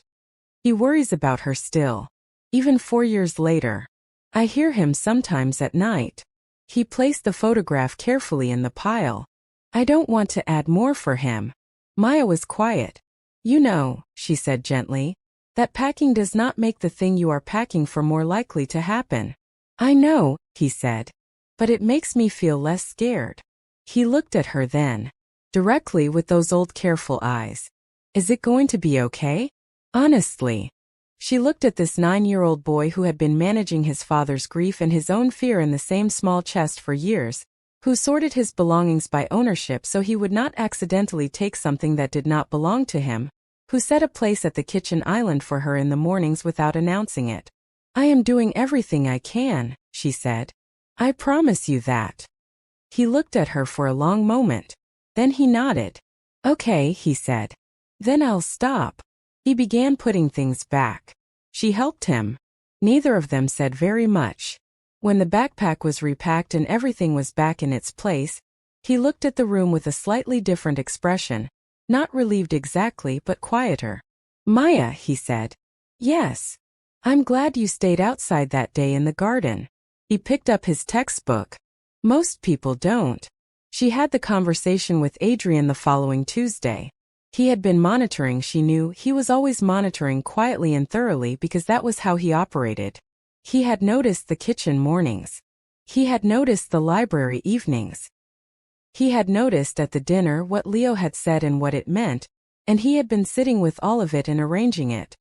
He worries about her still. Even 4 years later. I hear him sometimes at night. He placed the photograph carefully in the pile. I don't want to add more for him. Maya was quiet. You know, she said gently, that packing does not make the thing you are packing for more likely to happen. I know, he said. But it makes me feel less scared. He looked at her then, directly with those old careful eyes. Is it going to be okay? Honestly. She looked at this 9-year-old boy who had been managing his father's grief and his own fear in the same small chest for years, who sorted his belongings by ownership so he would not accidentally take something that did not belong to him, who set a place at the kitchen island for her in the mornings without announcing it. I am doing everything I can, she said. I promise you that. He looked at her for a long moment. Then he nodded. Okay, he said. Then I'll stop. He began putting things back. She helped him. Neither of them said very much. When the backpack was repacked and everything was back in its place, he looked at the room with a slightly different expression, not relieved exactly but quieter. Maya, he said. Yes. I'm glad you stayed outside that day in the garden. He picked up his textbook. Most people don't. She had the conversation with Adrian the following Tuesday. He had been monitoring. She knew he was always monitoring quietly and thoroughly because that was how he operated. He had noticed the kitchen mornings. He had noticed the library evenings. He had noticed at the dinner what Leo had said and what it meant, and he had been sitting with all of it and arranging it.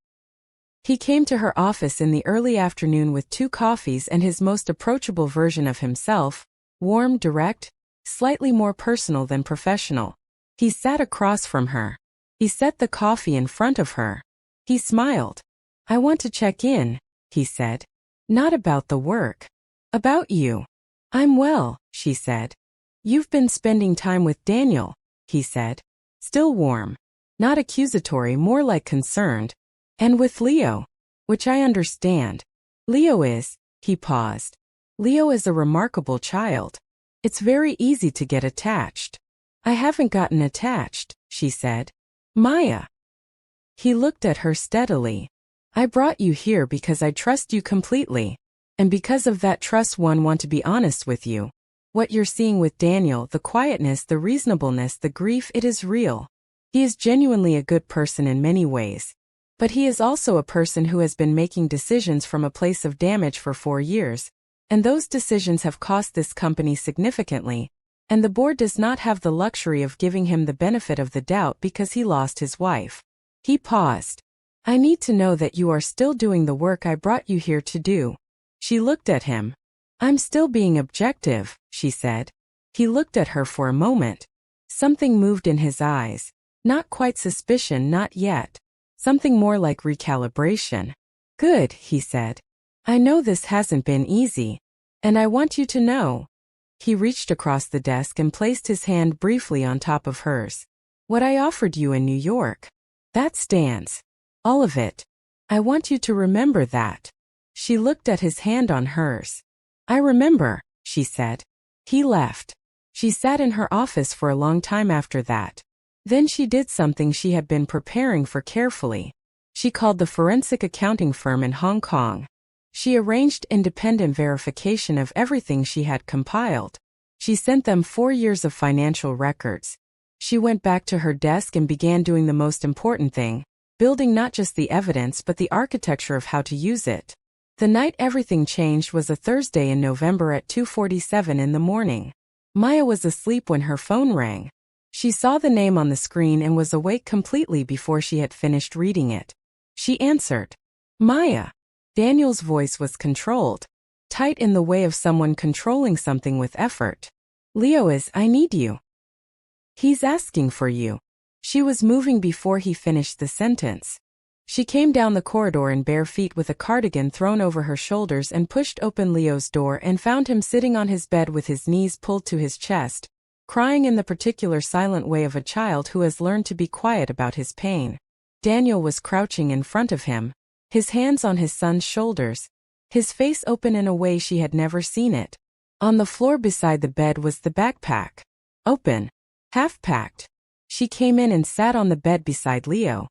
He came to her office in the early afternoon with 2 coffees and his most approachable version of himself, warm, direct, slightly more personal than professional. He sat across from her. He set the coffee in front of her. He smiled. I want to check in, he said. Not about the work. About you. I'm well, she said. You've been spending time with Daniel, he said. Still warm. Not accusatory, more like concerned. And with Leo. Which I understand. Leo is, he paused. Leo is a remarkable child. It's very easy to get attached. I haven't gotten attached, she said. Maya. He looked at her steadily. I brought you here because I trust you completely. And because of that trust want to be honest with you. What you're seeing with Daniel, the quietness, the reasonableness, the grief, it is real. He is genuinely a good person in many ways. But he is also a person who has been making decisions from a place of damage for 4 years. And those decisions have cost this company significantly. And the board does not have the luxury of giving him the benefit of the doubt because he lost his wife. He paused. I need to know that you are still doing the work I brought you here to do. She looked at him. I'm still being objective, she said. He looked at her for a moment. Something moved in his eyes. Not quite suspicion, not yet. Something more like recalibration. Good, he said. I know this hasn't been easy. And I want you to know. He reached across the desk and placed his hand briefly on top of hers. What I offered you in New York. That stands. All of it. I want you to remember that. She looked at his hand on hers. I remember, she said. He left. She sat in her office for a long time after that. Then she did something she had been preparing for carefully. She called the forensic accounting firm in Hong Kong. She arranged independent verification of everything she had compiled. She sent them 4 years of financial records. She went back to her desk and began doing the most important thing, building not just the evidence but the architecture of how to use it. The night everything changed was a Thursday in November at 2:47 in the morning. Maya was asleep when her phone rang. She saw the name on the screen and was awake completely before she had finished reading it. She answered. Maya. Daniel's voice was controlled, tight in the way of someone controlling something with effort. I need you. He's asking for you. She was moving before he finished the sentence. She came down the corridor in bare feet with a cardigan thrown over her shoulders and pushed open Leo's door and found him sitting on his bed with his knees pulled to his chest, crying in the particular silent way of a child who has learned to be quiet about his pain. Daniel was crouching in front of him, his hands on his son's shoulders, his face open in a way she had never seen it. On the floor beside the bed was the backpack. Open. Half-packed. She came in and sat on the bed beside Leo.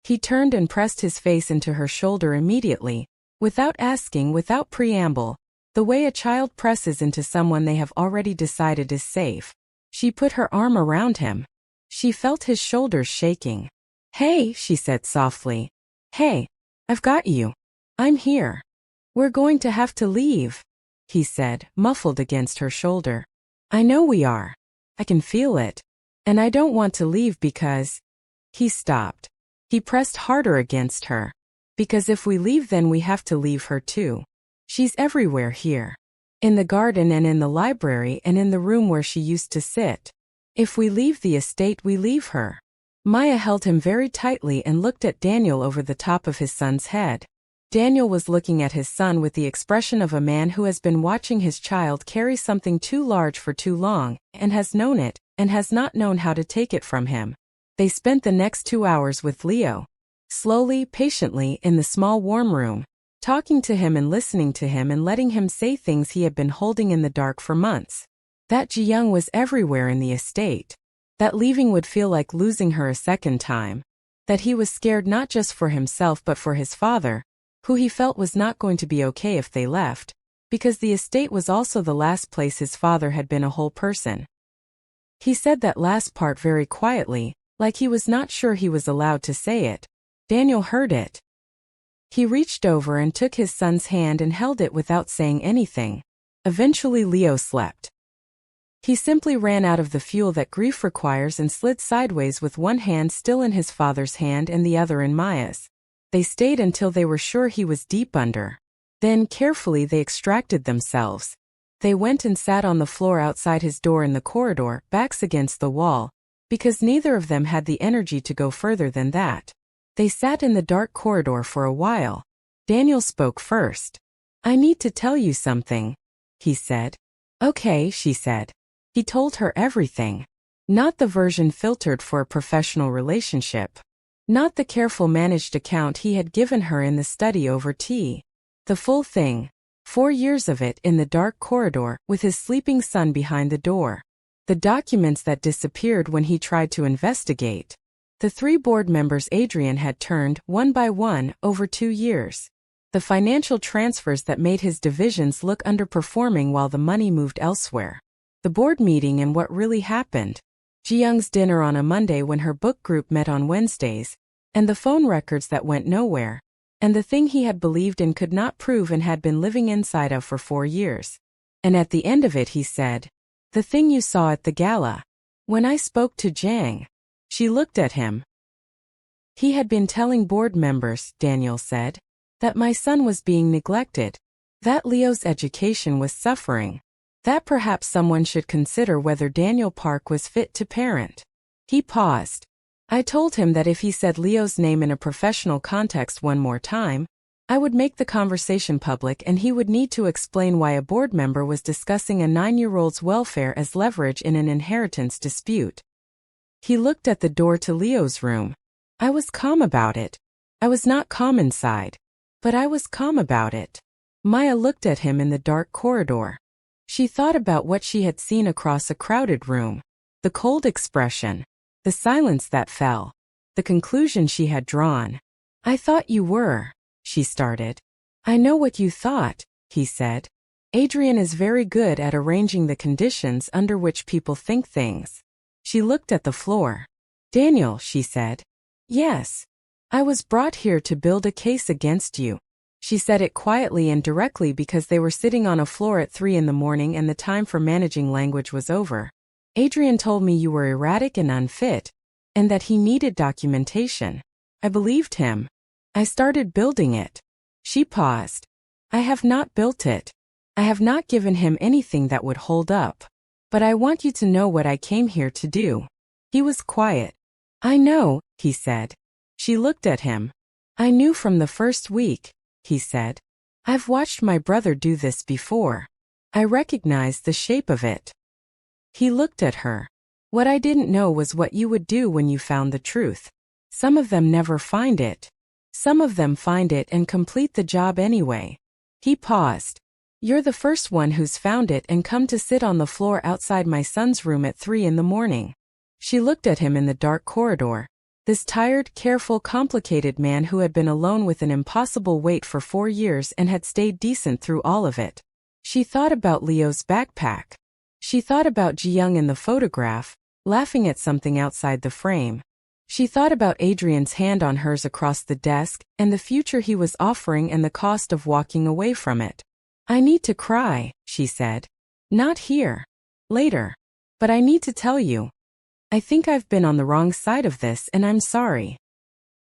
He turned and pressed his face into her shoulder immediately, without asking, without preamble, the way a child presses into someone they have already decided is safe. She put her arm around him. She felt his shoulders shaking. "Hey," she said softly. "Hey, I've got you. I'm here. We're going to have to leave," he said, muffled against her shoulder. "I know we are. I can feel it. And I don't want to leave because—" He stopped. He pressed harder against her. "Because if we leave then we have to leave her too. She's everywhere here. In the garden and in the library and in the room where she used to sit. If we leave the estate we leave her." Maya held him very tightly and looked at Daniel over the top of his son's head. Daniel was looking at his son with the expression of a man who has been watching his child carry something too large for too long, and has known it, and has not known how to take it from him. They spent the next 2 hours with Leo. Slowly, patiently, in the small warm room, talking to him and listening to him and letting him say things he had been holding in the dark for months. That Ji-young was everywhere in the estate. That leaving would feel like losing her a second time. That he was scared not just for himself but for his father, who he felt was not going to be okay if they left, because the estate was also the last place his father had been a whole person. He said that last part very quietly, like he was not sure he was allowed to say it. Daniel heard it. He reached over and took his son's hand and held it without saying anything. Eventually Leo slept. He simply ran out of the fuel that grief requires and slid sideways with one hand still in his father's hand and the other in Maya's. They stayed until they were sure he was deep under. Then, carefully, they extracted themselves. They went and sat on the floor outside his door in the corridor, backs against the wall, because neither of them had the energy to go further than that. They sat in the dark corridor for a while. Daniel spoke first. "I need to tell you something," he said. "Okay," she said. He told her everything. Not the version filtered for a professional relationship. Not the careful managed account he had given her in the study over tea. The full thing. 4 years of it in the dark corridor, with his sleeping son behind the door. The documents that disappeared when he tried to investigate. The 3 board members Adrian had turned, one by one, over 2 years. The financial transfers that made his divisions look underperforming while the money moved elsewhere. The board meeting and what really happened. Ji-young's dinner on a Monday when her book group met on Wednesdays. And the phone records that went nowhere. And the thing he had believed in could not prove and had been living inside of for 4 years. And at the end of it he said, "The thing you saw at the gala. When I spoke to Jang." She looked at him. "He had been telling board members," Daniel said, "that my son was being neglected. That Leo's education was suffering. That perhaps someone should consider whether Daniel Park was fit to parent." He paused. "I told him that if he said Leo's name in a professional context one more time, I would make the conversation public and he would need to explain why a board member was discussing a 9-year-old's welfare as leverage in an inheritance dispute." He looked at the door to Leo's room. "I was calm about it. I was not calm inside. But I was calm about it." Maya looked at him in the dark corridor. She thought about what she had seen across a crowded room. The cold expression. The silence that fell. The conclusion she had drawn. "I thought you were," she started. "I know what you thought," he said. "Adrian is very good at arranging the conditions under which people think things." She looked at the floor. "Daniel," she said. "Yes. I was brought here to build a case against you." She said it quietly and directly because they were sitting on a floor at 3 in the morning and the time for managing language was over. "Adrian told me you were erratic and unfit, and that he needed documentation. I believed him. I started building it. She paused. I have not built it. I have not given him anything that would hold up. But I want you to know what I came here to do. He was quiet. I know, he said. She looked at him. I knew from the first week, he said. I've watched my brother do this before. I recognized the shape of it. He looked at her. What I didn't know was what you would do when you found the truth. Some of them never find it. Some of them find it and complete the job anyway. He paused. You're the first one who's found it and come to sit on the floor outside my son's room at 3 in the morning. She looked at him in the dark corridor. This tired, careful, complicated man who had been alone with an impossible weight for 4 years and had stayed decent through all of it. She thought about Leo's backpack. She thought about Ji-young in the photograph, laughing at something outside the frame. She thought about Adrian's hand on hers across the desk, and the future he was offering and the cost of walking away from it. I need to cry, she said. Not here. Later. But I need to tell you. I think I've been on the wrong side of this and I'm sorry.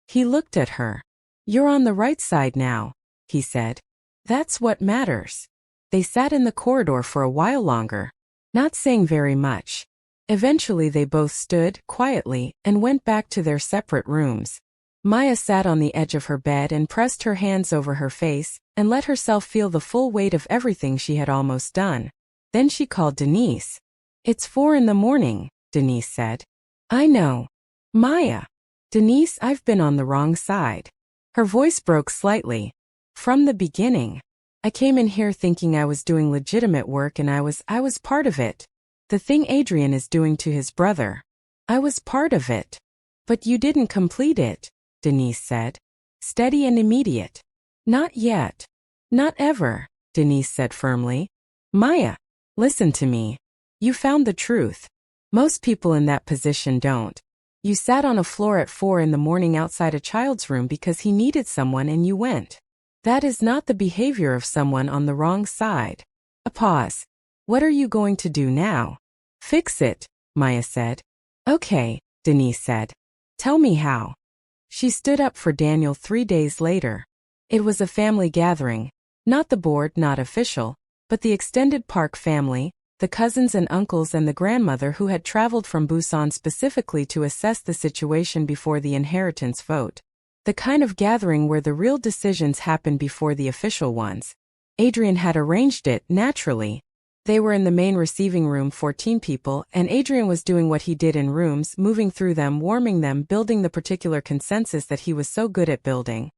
He looked at her. You're on the right side now, he said. That's what matters. They sat in the corridor for a while longer, not saying very much. Eventually they both stood, quietly, and went back to their separate rooms. Maya sat on the edge of her bed and pressed her hands over her face, and let herself feel the full weight of everything she had almost done. Then she called Denise. It's 4 in the morning, Denise said. I know. Maya. Denise, I've been on the wrong side. Her voice broke slightly. From the beginning. I came in here thinking I was doing legitimate work and I was part of it. The thing Adrian is doing to his brother. I was part of it. But you didn't complete it, Denise said. Steady and immediate. Not yet. Not ever, Denise said firmly. Maya, listen to me. You found the truth. Most people in that position don't. You sat on a floor at 4 in the morning outside a child's room because he needed someone and you went. That is not the behavior of someone on the wrong side. A pause. What are you going to do now? Fix it, Maya said. Okay, Denise said. Tell me how. She stood up for Daniel 3 days later. It was a family gathering. Not the board, not official, but the extended Park family, the cousins and uncles and the grandmother who had traveled from Busan specifically to assess the situation before the inheritance vote. The kind of gathering where the real decisions happen before the official ones. Adrian had arranged it, naturally. They were in the main receiving room, 14 people, and Adrian was doing what he did in rooms, moving through them, warming them, building the particular consensus that he was so good at building.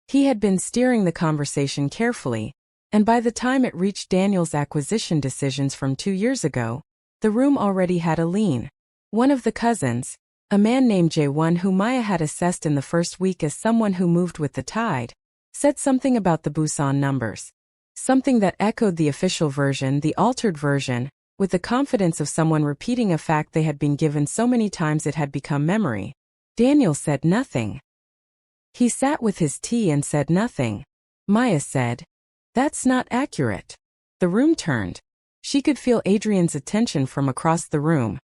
He had been steering the conversation carefully, and by the time it reached Daniel's acquisition decisions from 2 years ago, the room already had a lean. One of the cousins, a man named Jae-won who Maya had assessed in the first week as someone who moved with the tide, said something about the Busan numbers. Something that echoed the official version, the altered version, with the confidence of someone repeating a fact they had been given so many times it had become memory. Daniel said nothing. He sat with his tea and said nothing. Maya said, "That's not accurate." The room turned. She could feel Adrian's attention from across the room.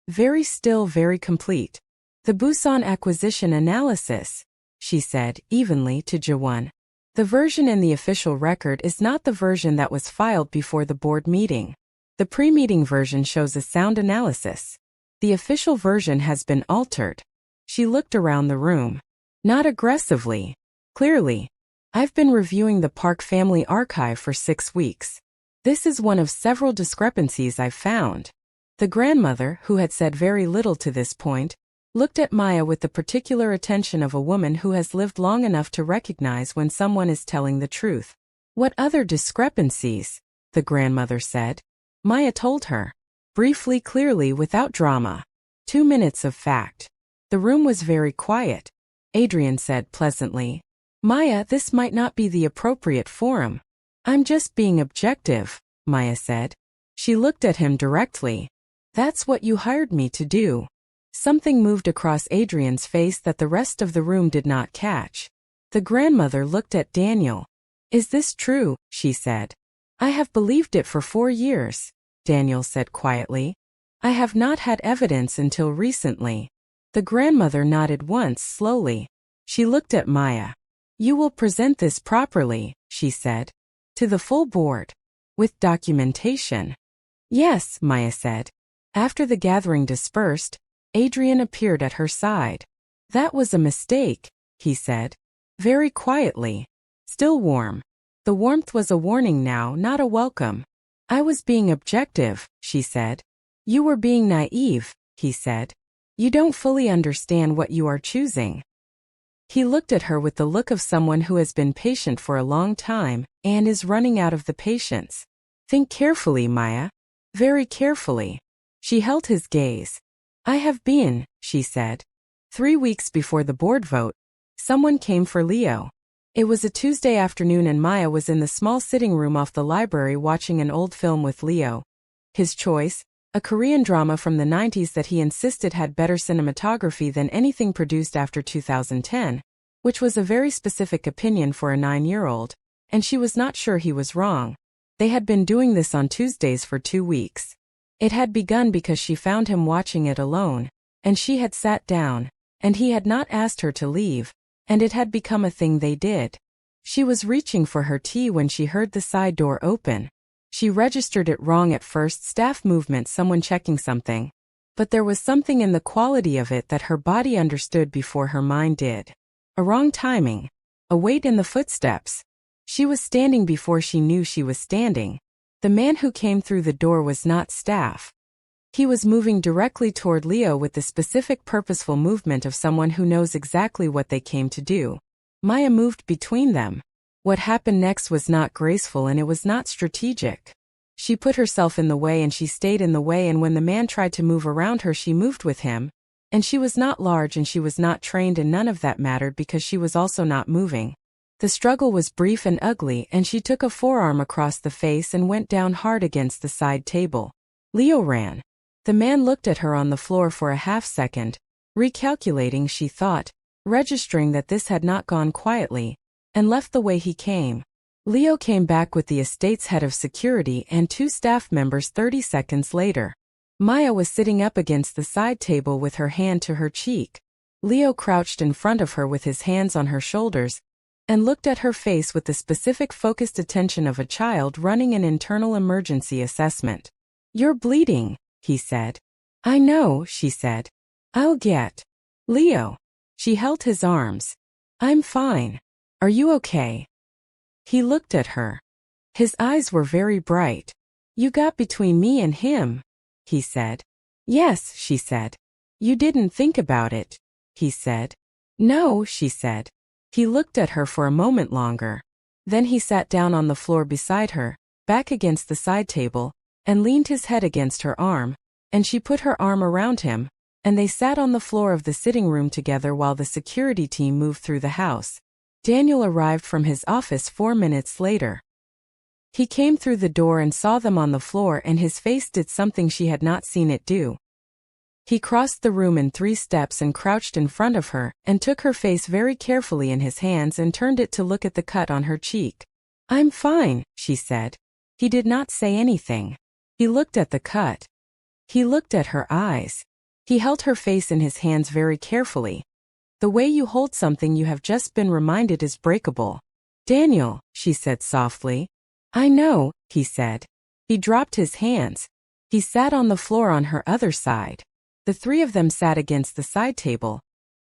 Very still, very complete. "The Busan acquisition analysis," she said, evenly, to Jae-won. "The version in the official record is not the version that was filed before the board meeting. The pre-meeting version shows a sound analysis. The official version has been altered." She looked around the room. Not aggressively. Clearly. "I've been reviewing the Park family archive for 6 weeks. This is one of several discrepancies I've found." The grandmother, who had said very little to this point, looked at Maya with the particular attention of a woman who has lived long enough to recognize when someone is telling the truth. "What other discrepancies?" the grandmother said. Maya told her. Briefly, clearly, without drama. 2 minutes of fact. The room was very quiet. Adrian said pleasantly, "Maya, this might not be the appropriate forum." "I'm just being objective," Maya said. She looked at him directly. "That's what you hired me to do." Something moved across Adrian's face that the rest of the room did not catch. The grandmother looked at Daniel. "Is this true?" she said. "I have believed it for 4 years," Daniel said quietly. "I have not had evidence until recently." The grandmother nodded once, slowly. She looked at Maya. You will present this properly, she said. To the full board. With documentation. Yes, Maya said. After the gathering dispersed, Adrian appeared at her side. That was a mistake, he said. Very quietly. Still warm. The warmth was a warning now, not a welcome. I was being objective, she said. You were being naive, he said. You don't fully understand what you are choosing. He looked at her with the look of someone who has been patient for a long time and is running out of the patience. Think carefully, Maya. Very carefully. She held his gaze. I have been, she said. 3 weeks before the board vote, someone came for Leo. It was a Tuesday afternoon and Maya was in the small sitting room off the library watching an old film with Leo. His choice, a Korean drama from the 90s that he insisted had better cinematography than anything produced after 2010, which was a very specific opinion for a 9-year-old, and she was not sure he was wrong. They had been doing this on Tuesdays for 2 weeks. It had begun because she found him watching it alone, and she had sat down, and he had not asked her to leave, and it had become a thing they did. She was reaching for her tea when she heard the side door open. She registered it wrong at first, staff movement, someone checking something. But there was something in the quality of it that her body understood before her mind did. A wrong timing. A wait in the footsteps. She was standing before she knew she was standing. The man who came through the door was not staff. He was moving directly toward Leo with the specific purposeful movement of someone who knows exactly what they came to do. Maya moved between them. What happened next was not graceful and it was not strategic. She put herself in the way and she stayed in the way, and when the man tried to move around her she moved with him. And she was not large and she was not trained, and none of that mattered because she was also not moving. The struggle was brief and ugly, and she took a forearm across the face and went down hard against the side table. Leo ran. The man looked at her on the floor for a half-second, recalculating, she thought, registering that this had not gone quietly, and left the way he came. Leo came back with the estate's head of security and 2 staff members 30 seconds later. Maya was sitting up against the side table with her hand to her cheek. Leo crouched in front of her with his hands on her shoulders, and looked at her face with the specific focused attention of a child running an internal emergency assessment. You're bleeding, he said. I know, she said. I'll get. Leo. She held his arms. I'm fine. Are you okay? He looked at her. His eyes were very bright. You got between me and him, he said. Yes, she said. You didn't think about it, he said. No, she said. He looked at her for a moment longer. Then he sat down on the floor beside her, back against the side table, and leaned his head against her arm, and she put her arm around him, and they sat on the floor of the sitting room together while the security team moved through the house. Daniel arrived from his office 4 minutes later. He came through the door and saw them on the floor, and his face did something she had not seen it do. He crossed the room in 3 steps and crouched in front of her, and took her face very carefully in his hands and turned it to look at the cut on her cheek. I'm fine, she said. He did not say anything. He looked at the cut. He looked at her eyes. He held her face in his hands very carefully. The way you hold something you have just been reminded is breakable. Daniel, she said softly. I know, he said. He dropped his hands. He sat on the floor on her other side. The 3 of them sat against the side table.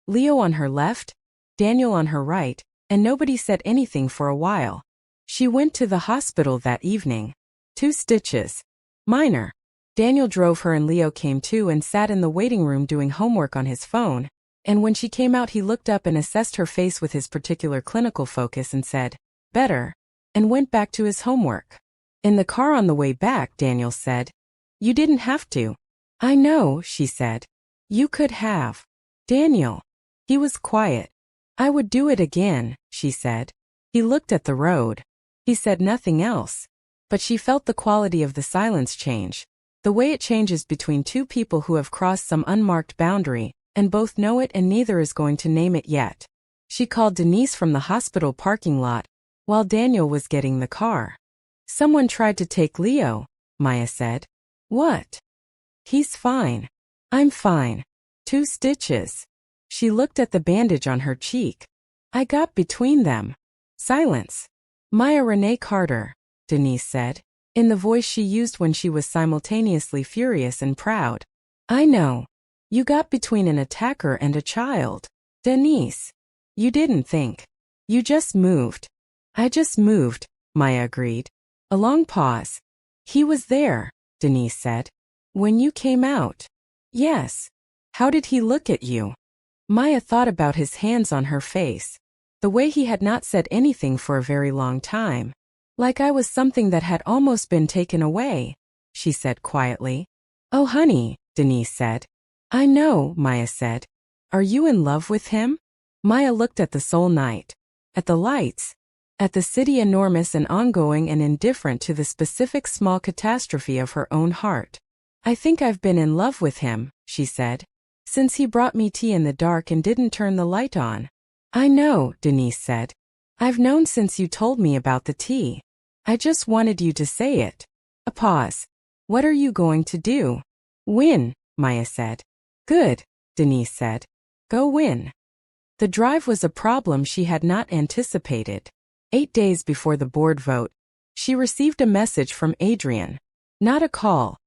Leo on her left, Daniel on her right, and nobody said anything for a while. She went to the hospital that evening. 2 stitches. Minor. Daniel drove her and Leo came too and sat in the waiting room doing homework on his phone, and when she came out he looked up and assessed her face with his particular clinical focus and said, better, and went back to his homework. In the car on the way back, Daniel said, you didn't have to. I know, she said. You could have. Daniel. He was quiet. I would do it again, she said. He looked at the road. He said nothing else. But she felt the quality of the silence change. The way it changes between 2 people who have crossed some unmarked boundary, and both know it and neither is going to name it yet. She called Denise from the hospital parking lot, while Daniel was getting the car. Someone tried to take Leo, Maya said. What? He's fine. I'm fine. 2 stitches. She looked at the bandage on her cheek. I got between them. Silence. Maya Renee Carter, Denise said, in the voice she used when she was simultaneously furious and proud. I know. You got between an attacker and a child. Denise. You didn't think. You just moved. I just moved, Maya agreed. A long pause. He was there, Denise said. When you came out. Yes. How did he look at you? Maya thought about his hands on her face. The way he had not said anything for a very long time. Like I was something that had almost been taken away, she said quietly. Oh honey, Denise said. I know, Maya said. Are you in love with him? Maya looked at the soul night. At the lights. At the city enormous and ongoing and indifferent to the specific small catastrophe of her own heart. I think I've been in love with him, she said. Since he brought me tea in the dark and didn't turn the light on. I know, Denise said. I've known since you told me about the tea. I just wanted you to say it. A pause. What are you going to do? Win, Maya said. Good, Denise said. Go win. The drive was a problem she had not anticipated. 8 days before the board vote, she received a message from Adrian. Not a call.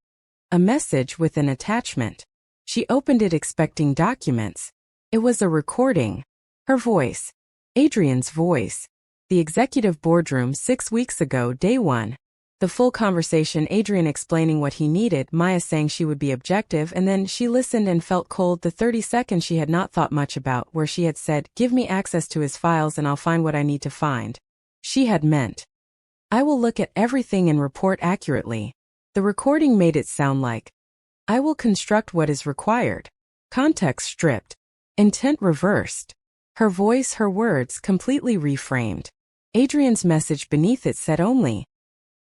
A message with an attachment. She opened it expecting documents. It was a recording. Her voice. Adrian's voice. The executive boardroom 6 weeks ago, day 1. The full conversation, Adrian explaining what he needed, Maya saying she would be objective, and then she listened and felt cold. The 30 seconds she had not thought much about, where she had said, give me access to his files and I'll find what I need to find. She had meant, I will look at everything and report accurately. The recording made it sound like, I will construct what is required. Context stripped. Intent reversed. Her voice, her words completely reframed. Adrian's message beneath it said only,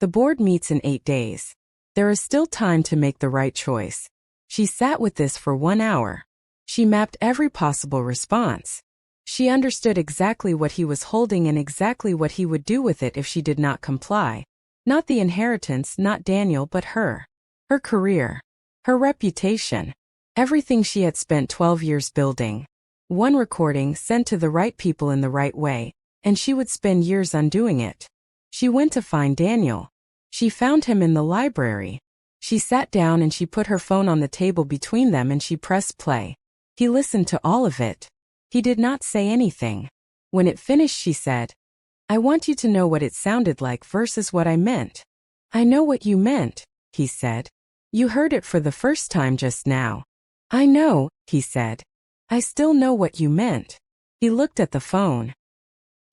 the board meets in 8 days. There is still time to make the right choice. She sat with this for 1 hour. She mapped every possible response. She understood exactly what he was holding and exactly what he would do with it if she did not comply. Not the inheritance, not Daniel, but her. Her career. Her reputation. Everything she had spent 12 years building. One recording sent to the right people in the right way, and she would spend years undoing it. She went to find Daniel. She found him in the library. She sat down and she put her phone on the table between them and she pressed play. He listened to all of it. He did not say anything. When it finished, she said, I want you to know what it sounded like versus what I meant. I know what you meant, he said. You heard it for the first time just now. I know, he said. I still know what you meant. He looked at the phone.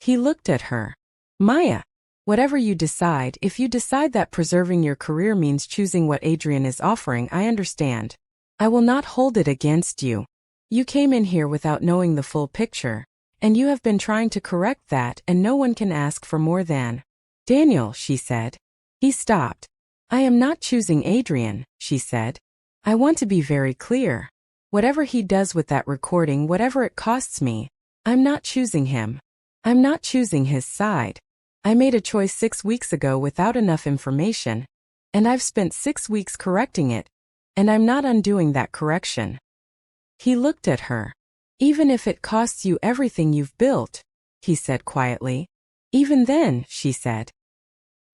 He looked at her. Maya. Whatever you decide, if you decide that preserving your career means choosing what Adrian is offering, I understand. I will not hold it against you. You came in here without knowing the full picture, and you have been trying to correct that, and no one can ask for more than. Daniel, she said. He stopped. I am not choosing Adrian, she said. I want to be very clear. Whatever he does with that recording, whatever it costs me, I'm not choosing him. I'm not choosing his side. I made a choice 6 weeks ago without enough information, and I've spent 6 weeks correcting it, and I'm not undoing that correction. He looked at her. Even if it costs you everything you've built, he said quietly. Even then, she said.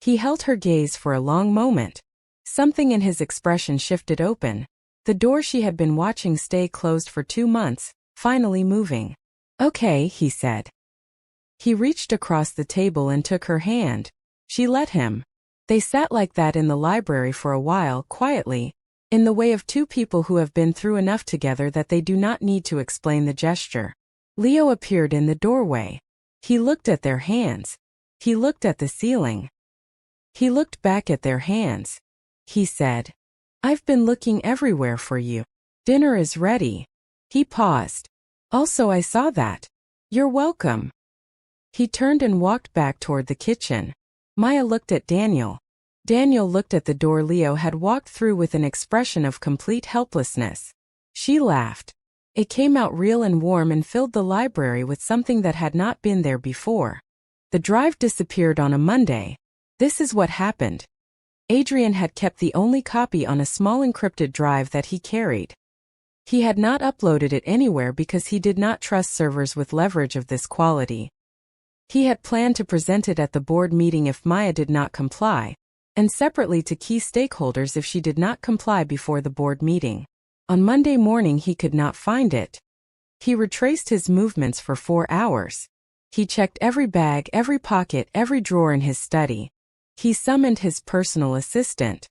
He held her gaze for a long moment. Something in his expression shifted open. The door she had been watching stay closed for 2 months, finally moving. Okay, he said. He reached across the table and took her hand. She let him. They sat like that in the library for a while, quietly, in the way of 2 people who have been through enough together that they do not need to explain the gesture. Leo appeared in the doorway. He looked at their hands. He looked at the ceiling. He looked back at their hands. He said, I've been looking everywhere for you. Dinner is ready. He paused. Also, I saw that. You're welcome. He turned and walked back toward the kitchen. Maya looked at Daniel. Daniel looked at the door Leo had walked through with an expression of complete helplessness. She laughed. It came out real and warm and filled the library with something that had not been there before. The drive disappeared on a Monday. This is what happened. Adrian had kept the only copy on a small encrypted drive that he carried. He had not uploaded it anywhere because he did not trust servers with leverage of this quality. He had planned to present it at the board meeting if Maya did not comply, and separately to key stakeholders if she did not comply before the board meeting. On Monday morning he could not find it. He retraced his movements for 4 hours. He checked every bag, every pocket, every drawer in his study. He summoned his personal assistant.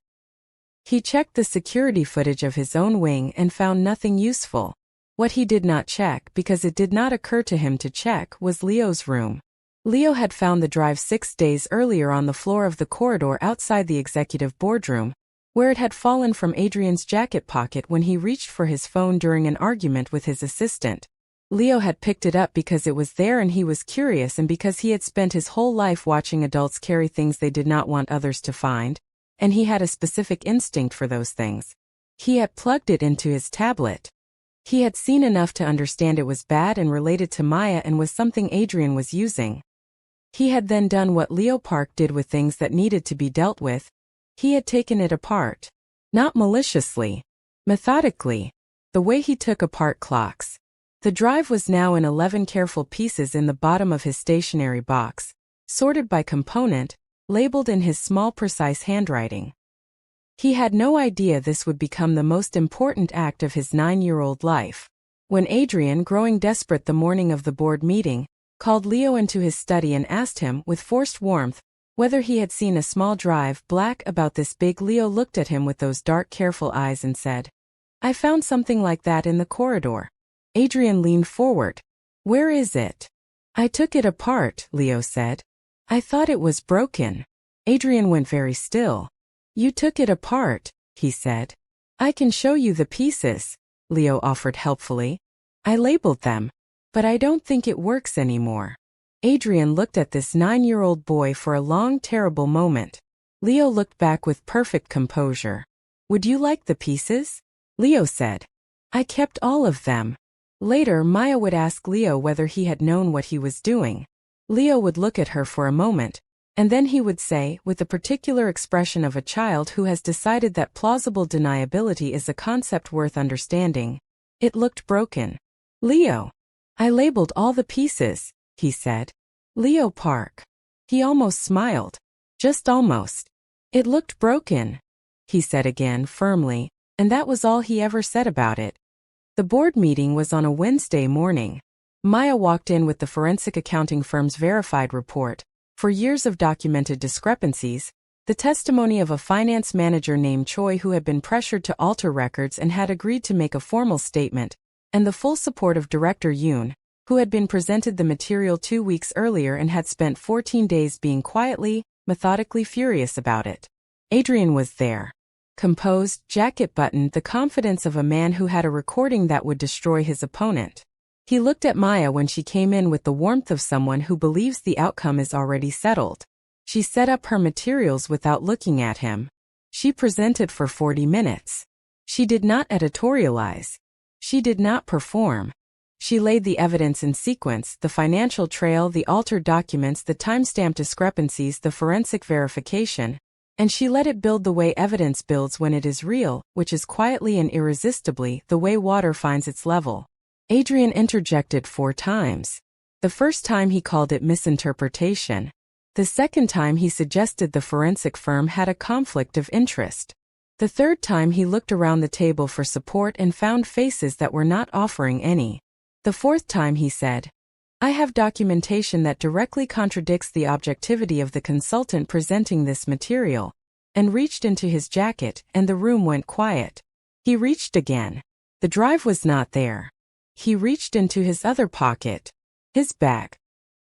He checked the security footage of his own wing and found nothing useful. What he did not check, because it did not occur to him to check, was Leo's room. Leo had found the drive 6 days earlier on the floor of the corridor outside the executive boardroom, where it had fallen from Adrian's jacket pocket when he reached for his phone during an argument with his assistant. Leo had picked it up because it was there and he was curious, and because he had spent his whole life watching adults carry things they did not want others to find, and he had a specific instinct for those things. He had plugged it into his tablet. He had seen enough to understand it was bad and related to Maya and was something Adrian was using. He had then done what Leo Park did with things that needed to be dealt with. He had taken it apart. Not maliciously. Methodically. The way he took apart clocks. The drive was now in 11 careful pieces in the bottom of his stationery box, sorted by component, labeled in his small precise handwriting. He had no idea this would become the most important act of his 9-year-old life. When Adrian, growing desperate the morning of the board meeting, called Leo into his study and asked him, with forced warmth, whether he had seen a small drive black about this big, Leo looked at him with those dark, careful eyes and said, "I found something like that in the corridor." Adrian leaned forward. "Where is it?" "I took it apart," Leo said. "I thought it was broken." Adrian went very still. "You took it apart," he said. "I can show you the pieces," Leo offered helpfully. "I labeled them. But I don't think it works anymore." Adrian looked at this 9-year-old boy for a long, terrible moment. Leo looked back with perfect composure. "Would you like the pieces?" Leo said. "I kept all of them." Later, Maya would ask Leo whether he had known what he was doing. Leo would look at her for a moment, and then he would say, with the particular expression of a child who has decided that plausible deniability is a concept worth understanding, "It looked broken." "Leo, I labeled all the pieces," he said. "Leo Park." He almost smiled. Just almost. "It looked broken," he said again firmly, and that was all he ever said about it. The board meeting was on a Wednesday morning. Maya walked in with the forensic accounting firm's verified report. For years of documented discrepancies, the testimony of a finance manager named Choi who had been pressured to alter records and had agreed to make a formal statement, and the full support of Director Yoon, who had been presented the material 2 weeks earlier and had spent 14 days being quietly, methodically furious about it. Adrian was there. Composed, jacket-buttoned, the confidence of a man who had a recording that would destroy his opponent. He looked at Maya when she came in with the warmth of someone who believes the outcome is already settled. She set up her materials without looking at him. She presented for 40 minutes. She did not editorialize. She did not perform. She laid the evidence in sequence, the financial trail, the altered documents, the timestamp discrepancies, the forensic verification, and she let it build the way evidence builds when it is real, which is quietly and irresistibly the way water finds its level. Adrian interjected 4 times. The first time he called it misinterpretation. The second time he suggested the forensic firm had a conflict of interest. The third time he looked around the table for support and found faces that were not offering any. The fourth time he said, "I have documentation that directly contradicts the objectivity of the consultant presenting this material," and reached into his jacket, and the room went quiet. He reached again. The drive was not there. He reached into his other pocket. His bag.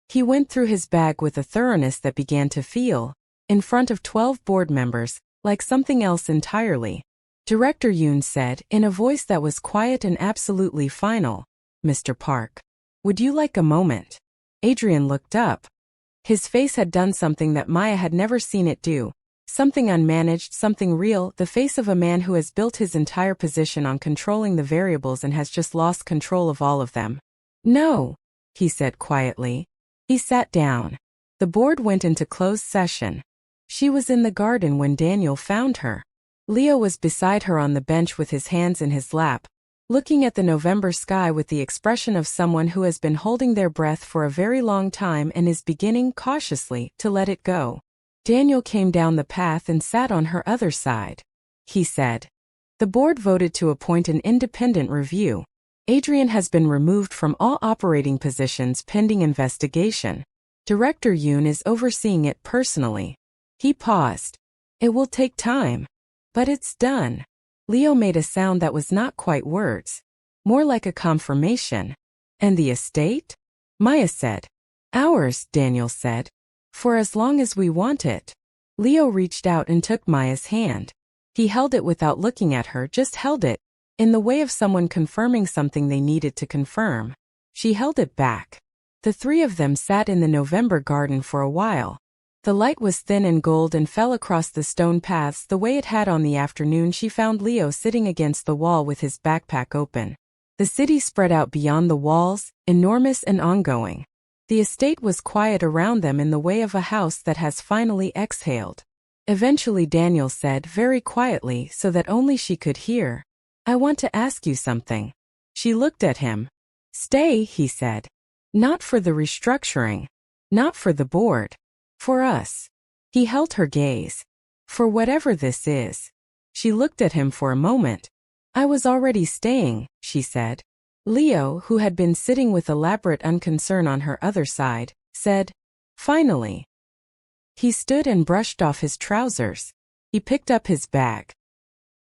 He went through his bag with a thoroughness that began to feel, in front of 12 board members, like something else entirely. Director Yoon said, in a voice that was quiet and absolutely final, "Mr. Park, would you like a moment?" Adrian looked up. His face had done something that Maya had never seen it do. Something unmanaged, something real, the face of a man who has built his entire position on controlling the variables and has just lost control of all of them. "No," he said quietly. He sat down. The board went into closed session. She was in the garden when Daniel found her. Leo was beside her on the bench with his hands in his lap, looking at the November sky with the expression of someone who has been holding their breath for a very long time and is beginning, cautiously, to let it go. Daniel came down the path and sat on her other side. He said, "The board voted to appoint an independent review. Adrian has been removed from all operating positions pending investigation. Director Yoon is overseeing it personally." He paused. "It will take time. But it's done." Leo made a sound that was not quite words. More like a confirmation. "And the estate?" Maya said. "Ours," Daniel said. "For as long as we want it." Leo reached out and took Maya's hand. He held it without looking at her, just held it, in the way of someone confirming something they needed to confirm. She held it back. The three of them sat in the November garden for a while. The light was thin and gold and fell across the stone paths the way it had on the afternoon she found Leo sitting against the wall with his backpack open. The city spread out beyond the walls, enormous and ongoing. The estate was quiet around them in the way of a house that has finally exhaled. Eventually Daniel said very quietly so that only she could hear, "I want to ask you something." She looked at him. "Stay," he said. "Not for the restructuring. Not for the board. For us." He held her gaze. "For whatever this is." She looked at him for a moment. "I was already staying," she said. Leo, who had been sitting with elaborate unconcern on her other side, said, "Finally." He stood and brushed off his trousers. He picked up his bag.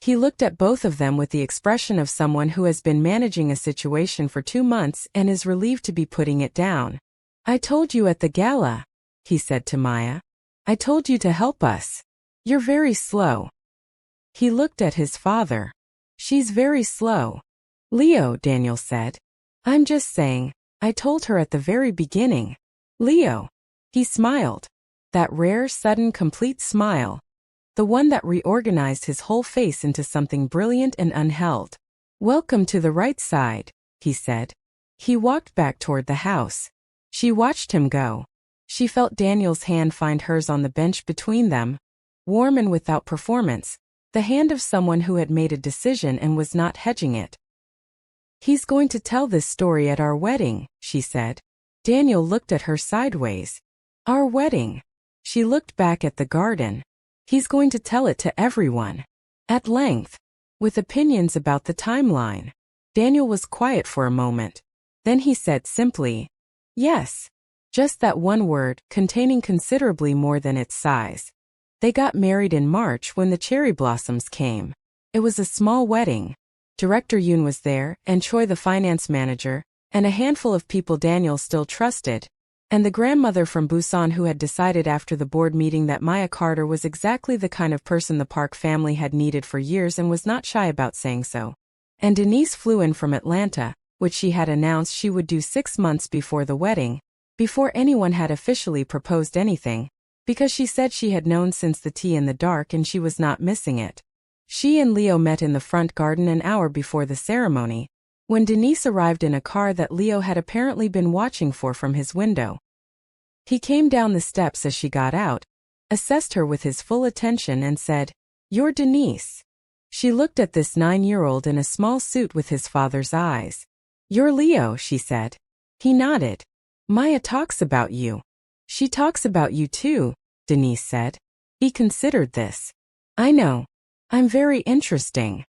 He looked at both of them with the expression of someone who has been managing a situation for 2 months and is relieved to be putting it down. "I told you at the gala," he said to Maya. "I told you to help us. You're very slow." He looked at his father. "She's very slow." "Leo," Daniel said. "I'm just saying, I told her at the very beginning." "Leo." He smiled. That rare, sudden, complete smile. The one that reorganized his whole face into something brilliant and unheld. "Welcome to the right side," he said. He walked back toward the house. She watched him go. She felt Daniel's hand find hers on the bench between them, warm and without performance, the hand of someone who had made a decision and was not hedging it. "He's going to tell this story at our wedding," she said. Daniel looked at her sideways. "Our wedding." She looked back at the garden. "He's going to tell it to everyone. At length. With opinions about the timeline." Daniel was quiet for a moment. Then he said simply, "Yes." Just that one word, containing considerably more than its size. They got married in March when the cherry blossoms came. It was a small wedding. Director Yoon was there, and Choi the finance manager, and a handful of people Daniel still trusted, and the grandmother from Busan who had decided after the board meeting that Maya Carter was exactly the kind of person the Park family had needed for years and was not shy about saying so. And Denise flew in from Atlanta, which she had announced she would do 6 months before the wedding, before anyone had officially proposed anything, because she said she had known since the tea in the dark and she was not missing it. She and Leo met in the front garden an hour before the ceremony, when Denise arrived in a car that Leo had apparently been watching for from his window. He came down the steps as she got out, assessed her with his full attention and said, "You're Denise." She looked at this 9-year-old in a small suit with his father's eyes. "You're Leo," she said. He nodded. "Maya talks about you." "She talks about you too," Denise said. He considered this. "I know. I'm very interesting."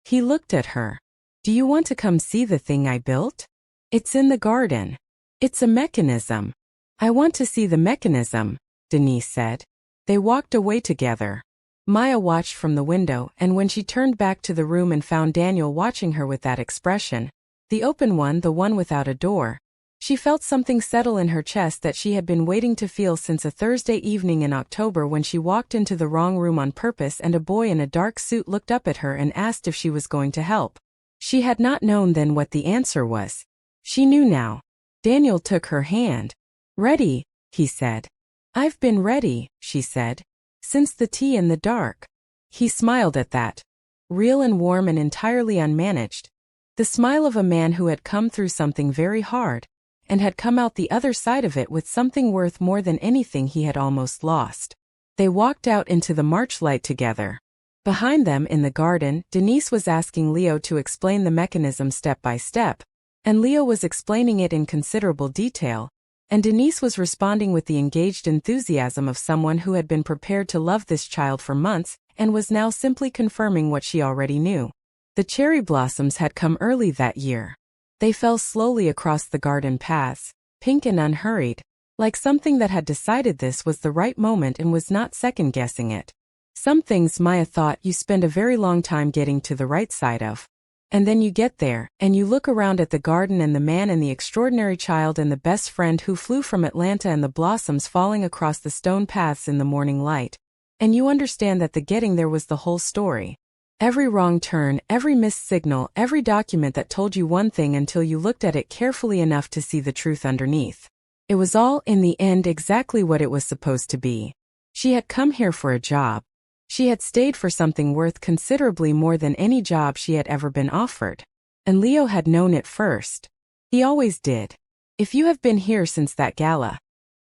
He looked at her. "Do you want to come see the thing I built? It's in the garden. It's a mechanism." "I want to see the mechanism," Denise said. They walked away together. Maya watched from the window, and when she turned back to the room and found Daniel watching her with that expression, the open one, the one without a door, she felt something settle in her chest that she had been waiting to feel since a Thursday evening in October when she walked into the wrong room on purpose and a boy in a dark suit looked up at her and asked if she was going to help. She had not known then what the answer was. She knew now. Daniel took her hand. "Ready," he said. "I've been ready," she said, "since the tea in the dark." He smiled at that. Real and warm and entirely unmanaged. The smile of a man who had come through something very hard, and had come out the other side of it with something worth more than anything he had almost lost. They walked out into the March light together. Behind them in the garden, Denise was asking Leo to explain the mechanism step by step, and Leo was explaining it in considerable detail, and Denise was responding with the engaged enthusiasm of someone who had been prepared to love this child for months and was now simply confirming what she already knew. The cherry blossoms had come early that year. They fell slowly across the garden paths, pink and unhurried, like something that had decided this was the right moment and was not second-guessing it. Some things, Maya thought, you spend a very long time getting to the right side of. And then you get there, and you look around at the garden and the man and the extraordinary child and the best friend who flew from Atlanta and the blossoms falling across the stone paths in the morning light. And you understand that the getting there was the whole story. Every wrong turn, every missed signal, every document that told you one thing until you looked at it carefully enough to see the truth underneath. It was all, in the end, exactly what it was supposed to be. She had come here for a job. She had stayed for something worth considerably more than any job she had ever been offered. And Leo had known it first. He always did. If you have been here since that gala,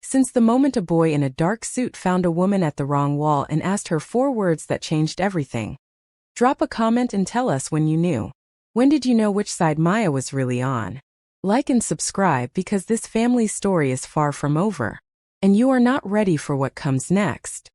since the moment a boy in a dark suit found a woman at the wrong wall and asked her 4 words that changed everything. Drop a comment and tell us when you knew. When did you know which side Maya was really on? Like and subscribe because this family story is far from over. And you are not ready for what comes next.